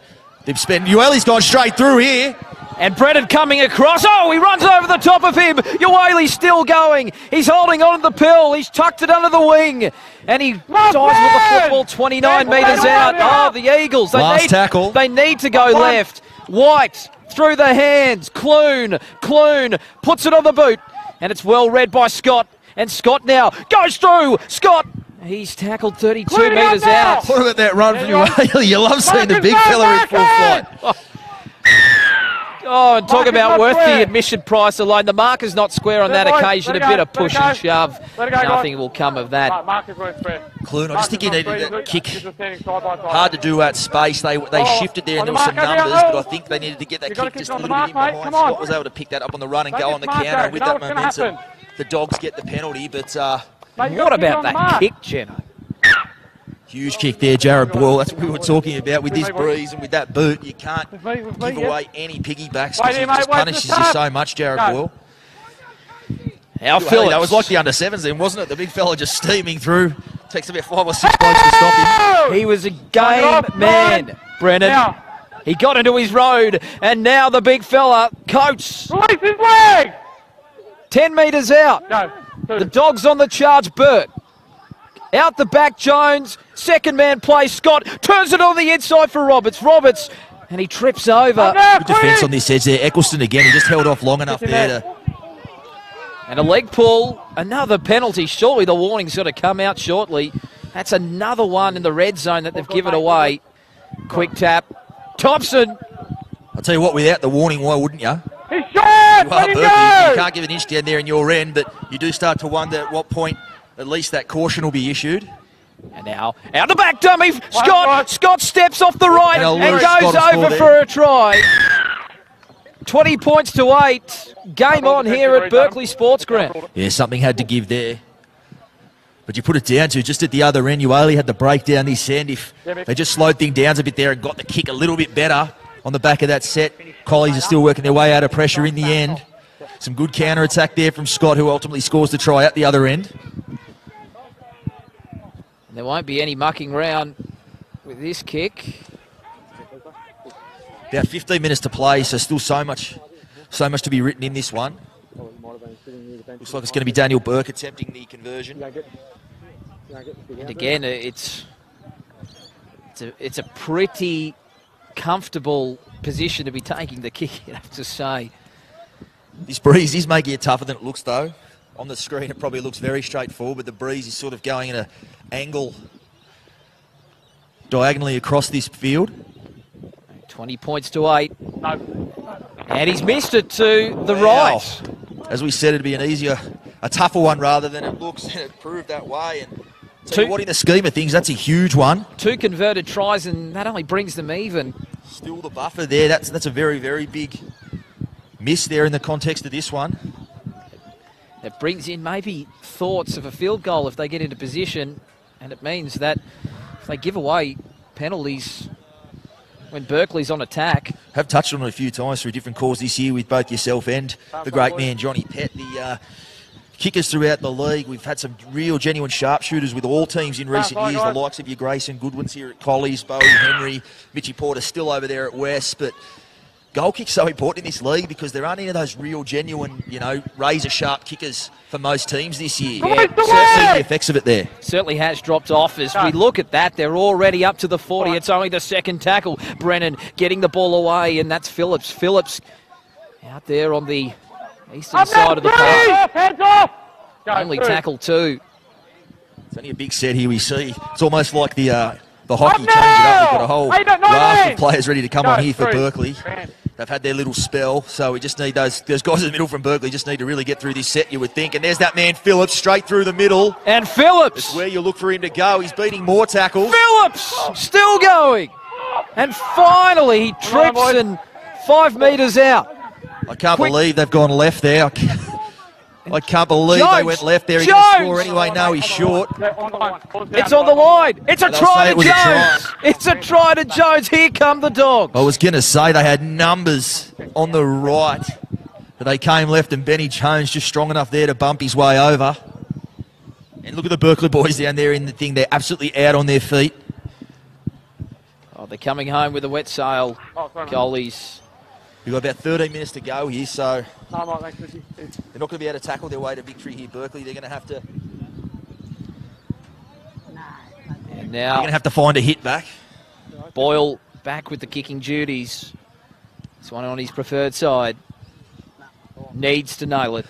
they've spent. Ueli's gone straight through here. And Brennan coming across. Oh, he runs over the top of him. Ueli's still going. He's holding on to the pill. He's tucked it under the wing. And he dives with the football 29 metres out. Oh, the Eagles. Last tackle. They need to go left. White through the hands. Clune puts it on the boot. And it's well read by Scott. And Scott now goes through. Scott. He's tackled 32 metres out. What about that run from Ueli? You love seeing the big fella in full flight. Oh, and talk about worth the admission price alone. The marker's not square on that occasion. A bit of push and shove. Nothing will come of that. Clune, I just think he needed a kick. Hard to do at space. They shifted there and there were some numbers, but I think they needed to get that kick just a little bit in behind. Scott was able to pick that up on the run and go on the counter. And with that momentum, the Dogs get the penalty. But what about that kick, Jenno? Huge kick there, Jared Boyle. That's what we were talking about with this breeze and with that boot. You can't give away any piggybacks because he just punishes you so much, Jared Boyle. That was like the under-7s then, wasn't it? The big fella just steaming through. Takes about 5 or 6 blokes to stop him. He was a game man, Brennan. He got into his road, and now the big fella, Coates. Release his leg! 10 metres out. The Dogs on the charge, Burke. Out the back, Jones. Second man play, Scott. Turns it on the inside for Roberts. And he trips over. Good defence on this edge there. Eccleston again. He just held off long enough there to... And a leg pull. Another penalty. Surely the warning's got to come out shortly. That's another one in the red zone that they've given away. Quick tap. Thompson. I'll tell you what, without the warning, why wouldn't you? He's shot! You are Berkeley. You can't give an inch down there in your end, but you do start to wonder at what point at least that caution will be issued. And now, out the back dummy, Scott steps off the right and goes over for a try. 20 points to 8. Game on here at Berkeley Sports Ground. Yeah, something had to give there. But you put it down to just at the other end, you only had the break down this end. If they just slowed things down a bit there and got the kick a little bit better on the back of that set, Collies are still working their way out of pressure in the end. Some good counter-attack there from Scott, who ultimately scores the try at the other end. There won't be any mucking around with this kick. About 15 minutes to play, so still so much to be written in this one. Looks like it's going to be Daniel Burke attempting the conversion. And again, it's a pretty comfortable position to be taking the kick, you have to say. This breeze is making it tougher than it looks, though. On the screen, it probably looks very straightforward, but the breeze is sort of going in an angle diagonally across this field. 20 points to 8. And he's missed it to the right. As we said, it'd be a tougher one rather than it looks, and it proved that way. And So what, in the scheme of things, that's a huge one. 2 converted tries, and that only brings them even. Still the buffer there. That's a very, very big miss there in the context of this one. It brings in maybe thoughts of a field goal if they get into position, and it means that if they give away penalties when Berkeley's on attack. Have touched on it a few times through different calls this year with both yourself and the great man Johnny Pett. The kickers throughout the league, we've had some real genuine sharpshooters with all teams in recent years, the likes of your Grayson Goodwins here at Collies, Bowie Henry, Mitchy Porter still over there at West, but goal kick's so important in this league because there aren't any of those real genuine, you know, razor-sharp kickers for most teams this year. Yeah, certainly the effects of it there. Certainly has dropped off. As we look at that, they're already up to the 40. It's only the second tackle. Brennan getting the ball away, and that's Phillips. Phillips out there on the eastern side of the park. Hands off! Only tackle 2. It's only a big set here we see. It's almost like the hockey change it up. We've got a whole raft of players ready to come on here for Berkeley. They've had their little spell, so we just need those guys in the middle from Berkeley just need to really get through this set, you would think. And there's that man, Phillips, straight through the middle. And Phillips! It's where you look for him to go. He's beating more tackles. Phillips! Still going! And finally, he trips and 5 metres out. I can't believe they've gone left there. I can't believe they went left there. He's going to score anyway. No, he's short. It's on the line. It's a try to Jones. It's a try to Jones. Here come the Dogs. I was going to say they had numbers on the right, but they came left, and Benny Jones just strong enough there to bump his way over. And look at the Berkeley boys down there in the thing. They're absolutely out on their feet. Oh, they're coming home with a wet sail. Goalies. We've got about 13 minutes to go here, so they're not going to be able to tackle their way to victory here, Berkeley. They're going to have to. And they're now going to have to find a hit back. Boyle back with the kicking duties. This one on his preferred side. Needs to nail it.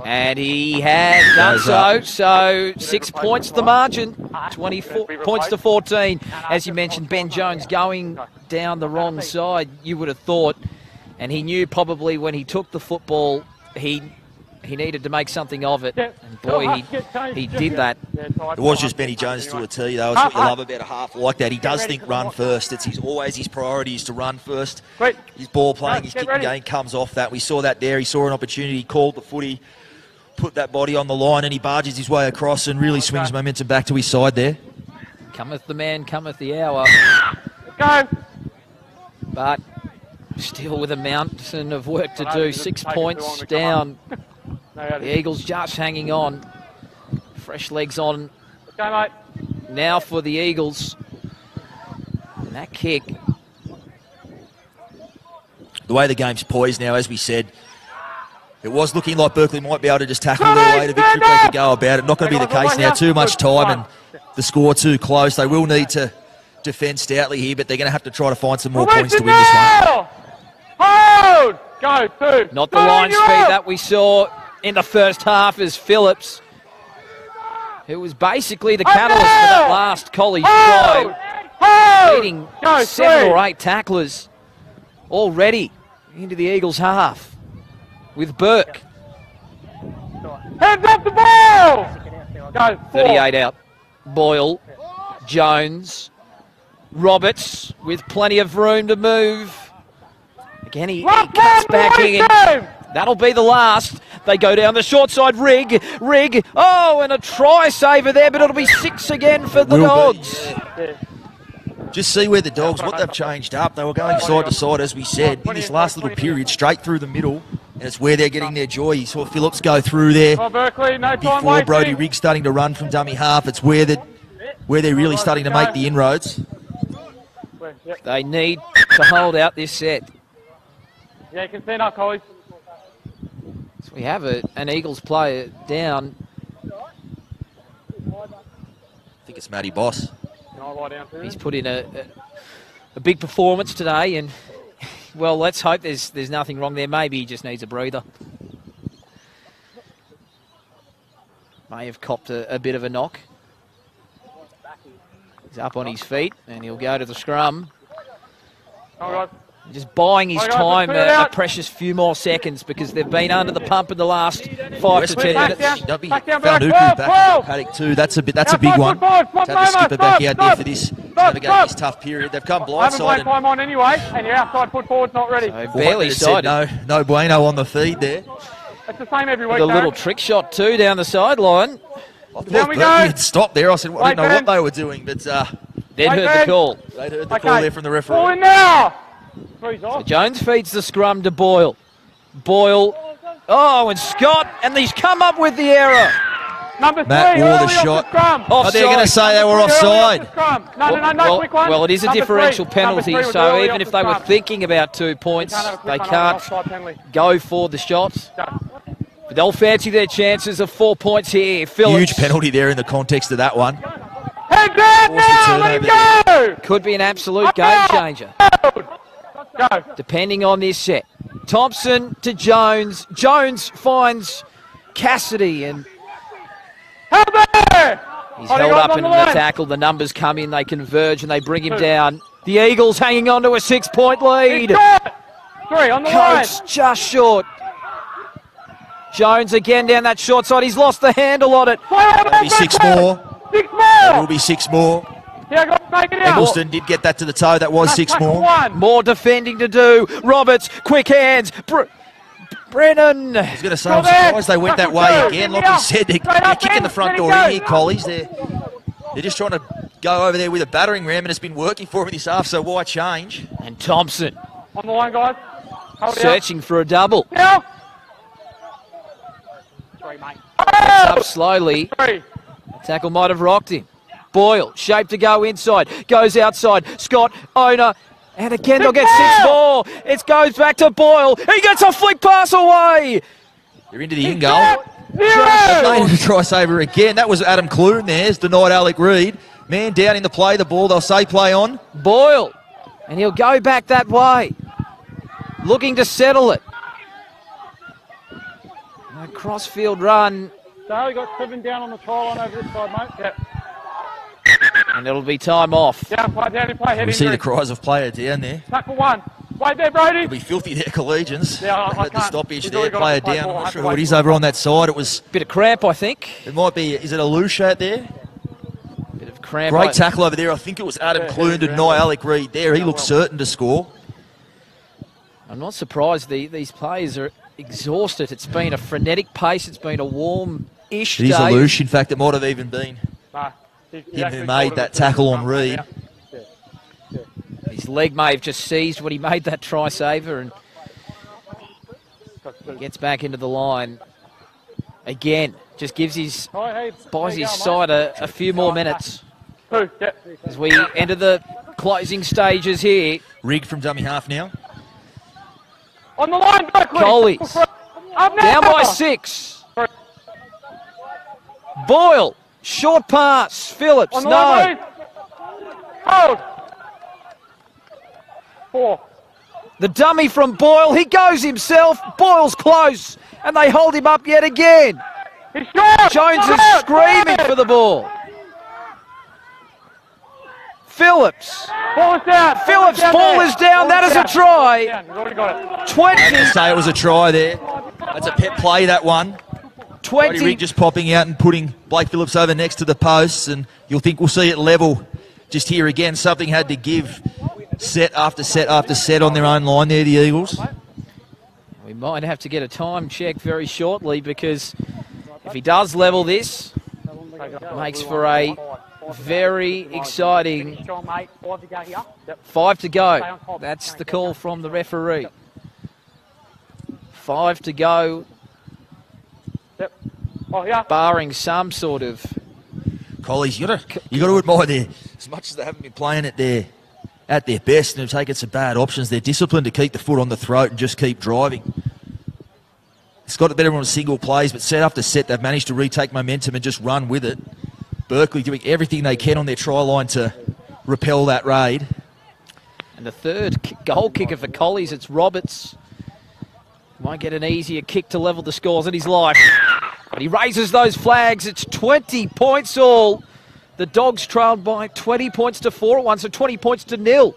And he has done so. So 6 points the margin. 24 points to 14. As you mentioned, Ben Jones going down the wrong side, you would have thought. And he knew probably when he took the football, he needed to make something of it. And boy, he did that. It was just Benny Jones to a T, though. It's what you love about a half like that. He does think run first. It's always his priority is to run first. His ball playing, his kicking game comes off that. We saw that there. He saw an opportunity. He called the footy, put that body on the line, and he barges his way across and really swings momentum back to his side there. Cometh the man, cometh the hour. Go! But still with a mountain of work to do. 6 points down. The Eagles just hanging on. Fresh legs on. Go, mate. Now for the Eagles. And that kick. The way the game's poised now, as we said, it was looking like Berkeley might be able to just tackle their way to victory if they could go about it. Not going to be the case now. Too much time and the score too close. They will need to defend stoutly here, but they're going to have to try to find some more points to win this one. Hold! Go, 2. Not the line speed that we saw in the first half as Phillips, who was basically the catalyst for that last college try, beating 7 or 8 tacklers already into the Eagles' half with Burke. Hands off the ball! Go, 38 out. Boyle, Jones, Roberts with plenty of room to move. Again, he cuts back in. That'll be the last. They go down the short side. Rigg. Oh, and a try saver there, but it'll be 6 again for the Dogs. Just see where the Dogs, what they've changed up. They were going side to side, as we said, in this last little period, straight through the middle, and it's where they're getting their joy. You saw Phillips go through there before Brody Rigg starting to run from dummy half. It's where they're really starting to make the inroads. They need to hold out this set. Yeah, you can see now, Collies. So we have an Eagles player down. I think it's Matty Boss. He's put in a big performance today, and well, let's hope there's nothing wrong there. Maybe he just needs a breather. May have copped a bit of a knock. He's up on his feet, and he'll go to the scrum. Just buying his Guys, time let's clear it a out. precious few more seconds because they've been under the pump in the last 5 to 10 minutes. Don't be Back down, found Berkeley. back paddock too. That's a big one. To have the skipper back out there for this, navigate this tough period. They've come I haven't played blindside. time on anyway, and your outside foot forward's not ready. So barely Said sided. no bueno on the feed there. It's the same every week, With a little Darren. trick shot too down the sideline. I Down thought we Berkeley go. had stopped there. I said, well, I didn't know what Ben. they were doing, but They'd Right, heard Ben. the call. they'd heard the Okay. call there from the Ball referee. in now. Three's off. Jones feeds the scrum to Boyle. Boyle. Oh, and Scott. And he's come up with the error. Number Matt three, Ward, early the off shot. the scrum. Oh, they're going to say they were Early off the offside. scrum. No, quick one. Well, it is a Number differential three. Number penalty, three was so early even off if the they were scrum. thinking about 2 points, Have a quick they one on can't offside penalty. go for the shots. Go. But they'll fancy their chances of 4 points here. Phillips Huge penalty there in the context of that one. Heads out Force the now, let him go! could be an absolute game changer, Go. depending on this set. Thompson to Jones. Jones finds Cassidy, and Held there! he's Oh, they held got up him in on the the line. tackle. The numbers come in, they converge, and they bring him down. The Eagles hanging on to a 6-point lead. He's got three on the line. Coates just short. Jones again down that short side. He's lost the handle on it. Maybe 6 more. 6 There will more! be 6 more. Yeah, go make it out. Eggleston did get that to the toe. That was That's 6 tackle more. one. More defending to do. Roberts, quick hands. Brennan. I was going to say, Go I'm there. surprised they went that Tackle way two. again. Get Like me we up. said, they're Straight up, kicking the Ben. front Let door him in go. here, Collies. They're just trying to go over there with a battering ram, and it's been working for them this half, so why change? And Thompson On the line, guys. Hold it searching for a double. out. Now. Sorry, mate. Up slowly. Three. Tackle might have rocked him. Boyle, shape to go inside. Goes outside. Scott, owner. And again, they'll get 6 more. It goes back to Boyle. He gets a flick pass away. They're into the in goal. Zero. Made a try saver again. That was Adam Clune there. It's denied Alec Reid. Man down in the play, the ball, they'll say play on. Boyle. And he'll go back that way. Looking to settle it. A crossfield run. So we got 7 down on the try line over this side, mate. Yep. And it'll be time off. Down, play, head We see the injury. cries of player down there. Tackle one. Wait there, Brody. It'll be filthy there, Collegians. Yeah, I At the can't. stoppage He's there, already got player to play down. ball. I'm I not have sure to who it wait is for over on that side. It was. Bit of cramp, I think. It might be. Is it a loose out there? Bit of cramp. Great tackle over there. I think it was Adam Clune to deny Alec Reid there. He looked certain to score. I'm not surprised these players are exhausted. It's been a frenetic pace. It's been a warm-ish It is a day. loose. In fact, it might have even been Nah, he him who actually made called that it. tackle on Reid. His leg may have just seized when he made that try saver and gets back into the line again. Just gives his buys his side a few more minutes Two, yep. as we enter the closing stages here. Rig from dummy half now. On the line, Berkeley. Collies Up now. down by 6. Boyle, short pass. Phillips, On the no. line, please. Hold. 4. The dummy from Boyle, he goes himself. Boyle's close, and they hold him up yet again. He's short. Jones is Short. screaming for the ball. Phillips. Ball is down. Phillips' down ball there. is down. That is a try. Down. He's already got it. 20. I say it was a try there. That's a pet play, that one. 20. Rig just popping out and putting Blake Phillips over next to the posts, and you'll think we'll see it level. Just here again, something had to give. Set after set after set on their own line there, the Eagles. We might have to get a time check very shortly because if he does level this, it makes for a very exciting Strong, mate. 5 to go here. 5 to go. That's the call from the referee. 5 to go, Yep. Oh, yeah. barring some sort of... Collies, you got to admire there. As much as they haven't been playing it there at their best and have taken some bad options, they're disciplined to keep the foot on the throat and just keep driving. It's got better on single plays, but set after set, they've managed to retake momentum and just run with it. Berkeley doing everything they can on their try line to repel that raid. And the third goal kicker for Collies, it's Roberts. Won't get an easier kick to level the scores in his life. But he raises those flags. It's 20 points all. The Dogs trailed by 20 points to 4 at once, so 20 points to 0.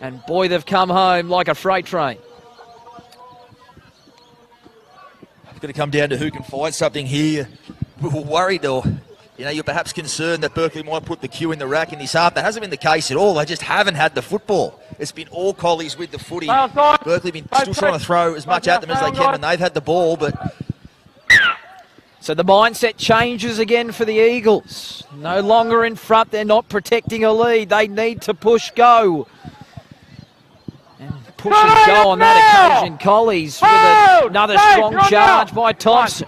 And boy, they've come home like a freight train. It's going to come down to who can find something here. We were worried, or you're perhaps concerned that Berkeley might put the cue in the rack in this half. That hasn't been the case at all. They just haven't had the football. It's been all Collies with the footy. Berkeley been still trying to throw as much at them as they can when they've had the ball, but... So the mindset changes again for the Eagles. No longer in front. They're not protecting a lead. They need to push go. And push and go on that occasion. Collies with another strong charge by Thompson.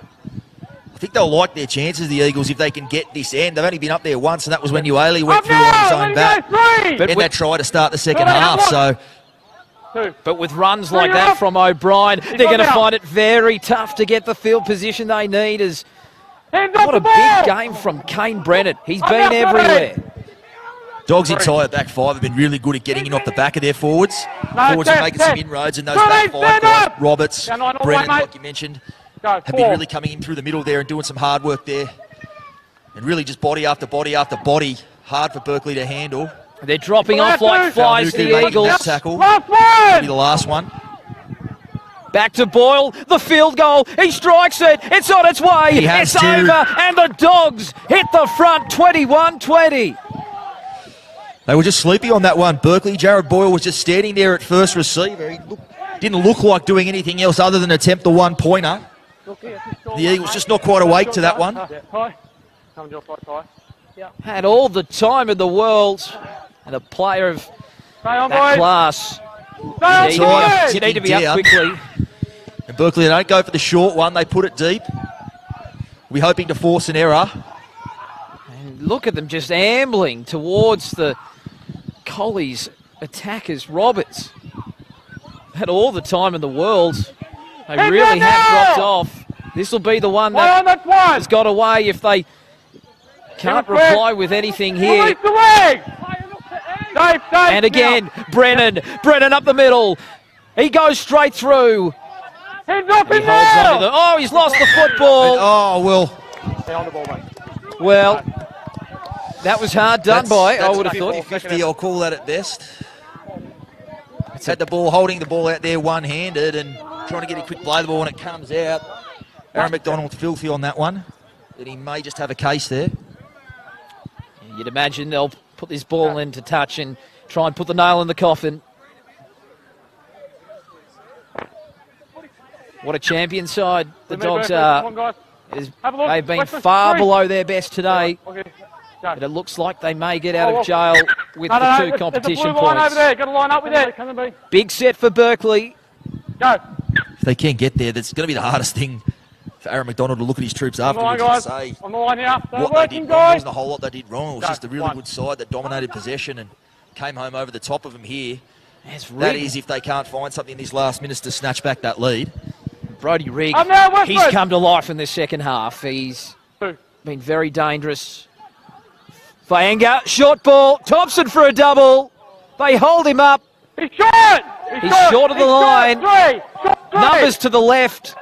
I think they'll like their chances, the Eagles, if they can get this end. They've only been up there once, and that was when Ueli went through on his own bat. But that try to start the second half, so... But with runs like that from O'Brien, they're going to find it very tough to get the field position they need. What a big game from Kane Brennan. He's been everywhere. Dogs' entire back five have been really good at getting in off the back of their forwards. Forwards are making some inroads, and those back five guys, Roberts, Brennan, like you mentioned, have been really coming in through the middle there and doing some hard work there. And really just body after body after body, hard for Berkeley to handle. They're dropping off like flies, the Eagles. Tackle. Maybe the last one. Back to Boyle, the field goal. He strikes it. It's on its way. It's over, and the Dogs hit the front 21-20. They were just sleepy on that one. Berkeley, Jared Boyle was just standing there at first receiver. He didn't look like doing anything else other than attempt the one-pointer. The Eagles just not quite awake to that one. Had all the time in the world. And a player of that class, you need to be up quickly. And Berkeley, they don't go for the short one. They put it deep. We're hoping to force an error. And look at them just ambling towards the Collies attackers. Roberts had all the time in the world. They really have dropped off. This will be the one that has got away if they can't reply with anything here. And again, Brennan up the middle. He goes straight through. He holds onto the... he's lost the football. Well, that was hard done by, I would have thought. 50, I'll call that at best. It's had the ball, holding the ball out there one-handed and trying to get a quick play of the ball when it comes out. Aaron McDonald's filthy on that one. That he may just have a case there. You'd imagine they'll put this ball into touch and try and put the nail in the coffin. What a champion side the Dogs are. They've been far below their best today. But it looks like they may get out of jail with the two competition points. Big set for Berkeley. If they can't get there, that's going to be the hardest thing for Aaron McDonald to look at his troops afterwards and say what they did wrong. There wasn't a whole lot they did wrong. It was just a really good side that dominated possession and came home over the top of them here. That is if they can't find something in these last minutes to snatch back that lead. Brodie Rigg, he's come to life in this second half. He's been very dangerous. Faenga, short ball, Thompson for a double. They hold him up. He's short of the line. Numbers to the left.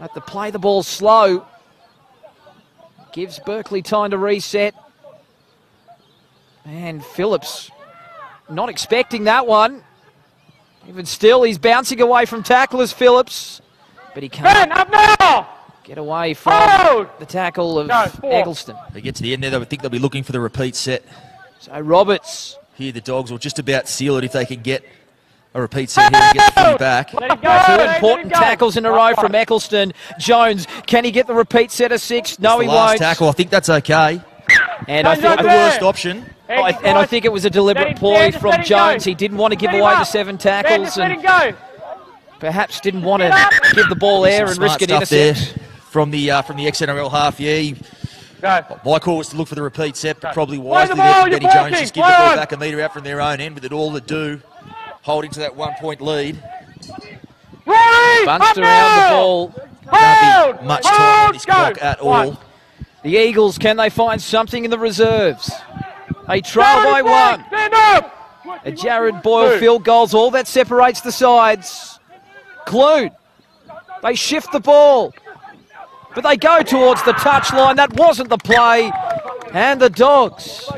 Have to play the ball slow. Gives Berkeley time to reset. And Phillips not expecting that one. Even still, he's bouncing away from tacklers, Phillips. But he can't get away from the tackle of Eggleston. They get to the end there, they would think they'll be looking for the repeat set. So Roberts. Here the Dogs will just about seal it if they can get a repeat set here and get the footy back. Two important tackles in a row from Eccleston. Jones, can he get the repeat set of 6? No, he won't. Last tackle, I think that's okay. And I think the worst option. I think it was a deliberate ploy from Jones. He didn't want to give away the 7 tackles and perhaps didn't want to give the ball air and risk an intercept. From the ex-NRL half, my call was to look for the repeat set, but probably wisely there. Benny Jones just give the ball back a metre out from their own end with it all to do. Holding to that 1-point lead. Bunched around the ball. Can't be much time on this clock at all. The Eagles, can they find something in the reserves? They trail by 1. A Jared Boyle field goal's all that separates the sides. Clune. They shift the ball. But they go towards the touchline. That wasn't the play. And the Dogs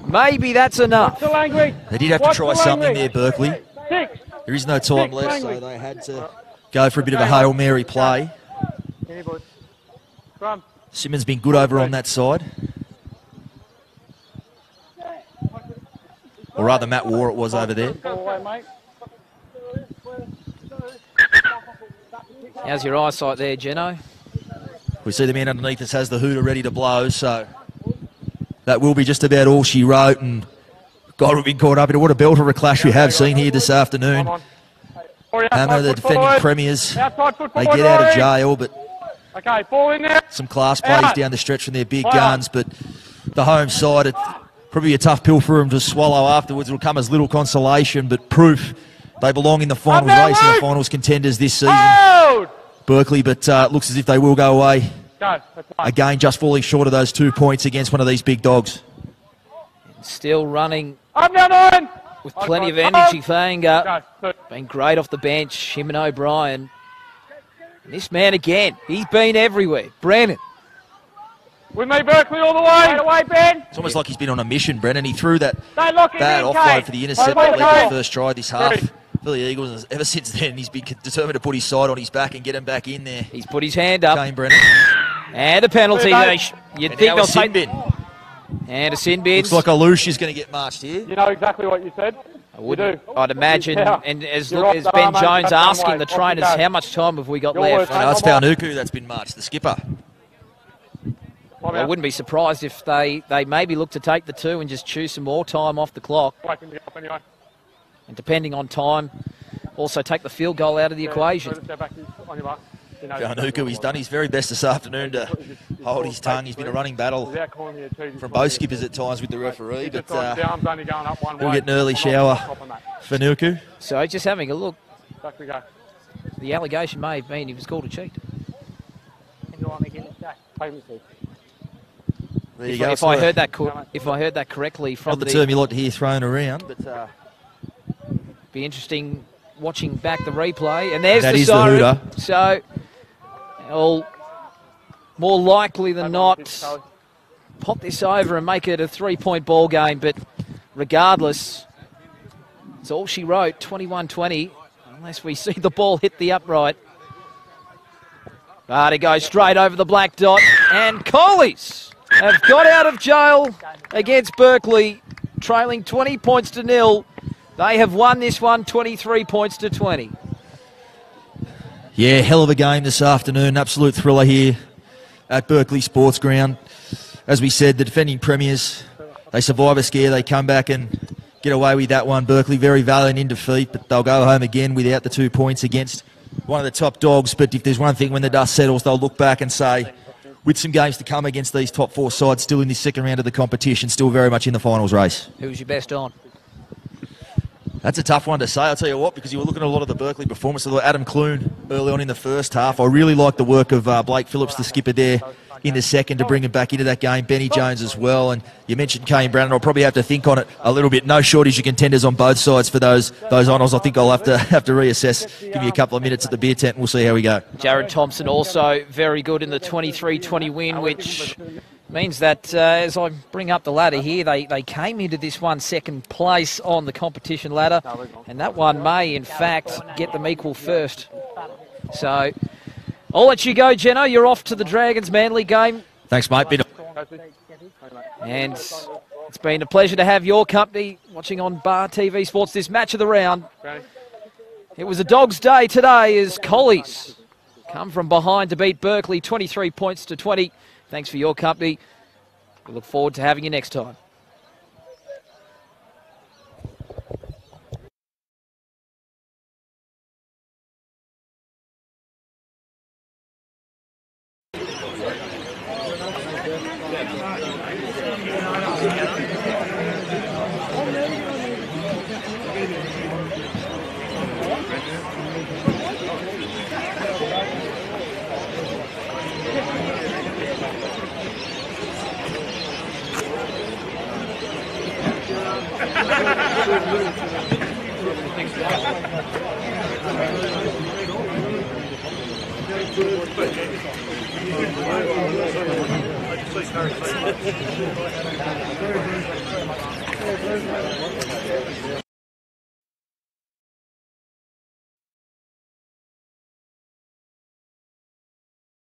Maybe that's enough. The language. They did have to try something there, Berkeley. 6. There is no time left, so they had to go for a bit of a Hail Mary play. Here, boys. Scrum. Simmons been good over on that side. Or rather, Matt Waugh it was over there. How's your eyesight there, Geno? We see the man underneath us has the hooter ready to blow, so that will be just about all she wrote. And God, we've been caught up in what a belter of a clash we have seen here this afternoon. Hammer, the defending premiers, they get out of jail, but some class plays down the stretch from their big guns. But the home side, it's probably a tough pill for them to swallow afterwards. It'll come as little consolation, but proof they belong in the finals race and the finals contenders this season. Berkeley, but looks as if they will go away. Again, just falling short of those 2 points against one of these big dogs. Still running with plenty of energy. Fanger been great off the bench. Him and O'Brien. And this man again, he's been everywhere. Brennan. With me, Berkeley, all the way. Right away, Ben. It's almost like he's been on a mission, Brennan. He threw that bad offload for the intercept that led to the first try this half for the Eagles. And ever since then, he's been determined to put his side on his back and get him back in there. He's put his hand up. Kane Brennan. And a penalty. You'd think they'll take bin. And a sin bin. Looks like Alouche is going to get marched here. You know exactly what you said. I'd imagine, and as Ben Jones asking the trainers, how much time have we got left? No, it's Paunuku that's been marched, the skipper. I wouldn't be surprised if they maybe look to take the 2 and just choose some more time off the clock. And depending on time, also take the field goal out of the equation. Paunuku, he's done his very best this afternoon to hold his tongue. He's been a running battle from both skippers at times with the referee, but we'll get an early shower for Nuku. So just having a look, the allegation may have been he was called a cheat. There you go. If I heard that correctly from not the term you like to hear thrown around, but be interesting watching back the replay. And there's the siren. The hooter. So, more likely than not, pop this over and make it a 3-point ball game. But regardless, it's all she wrote, 21-20, unless we see the ball hit the upright. But it goes straight over the black dot, and Collies have got out of jail against Berkeley, trailing 20 points to 0. They have won this one 23 points to 20. Yeah, hell of a game this afternoon. Absolute thriller here at Berkeley Sports Ground. As we said, the defending premiers, they survive a scare. They come back and get away with that one. Berkeley very valiant in defeat, but they'll go home again without the 2 points against one of the top dogs. But if there's one thing when the dust settles, they'll look back and say, with some games to come against these top 4 sides, still in this second round of the competition, still very much in the finals race. Who's your best on? That's a tough one to say, I'll tell you what, because you were looking at a lot of the Berkeley performance. Adam Clune early on in the first half. I really liked the work of Blake Phillips, the skipper there, in the second to bring him back into that game. Benny Jones as well. And you mentioned Kane Brandon. I'll probably have to think on it a little bit. No shortage of contenders on both sides for those honours. I think I'll have to reassess. Give me a couple of minutes at the beer tent and we'll see how we go. Jared Thompson also very good in the 23-20 win, which means that as I bring up the ladder here, they came into this one second place on the competition ladder, and that one may, in fact, get them equal first. So I'll let you go, Geno. You're off to the Dragons Manly game. Thanks, mate. And it's been a pleasure to have your company watching on Bar TV Sports this match of the round. It was a dog's day today as Collies come from behind to beat Berkeley 23 points to 20. Thanks for your company. We look forward to having you next time. Very, very, very much.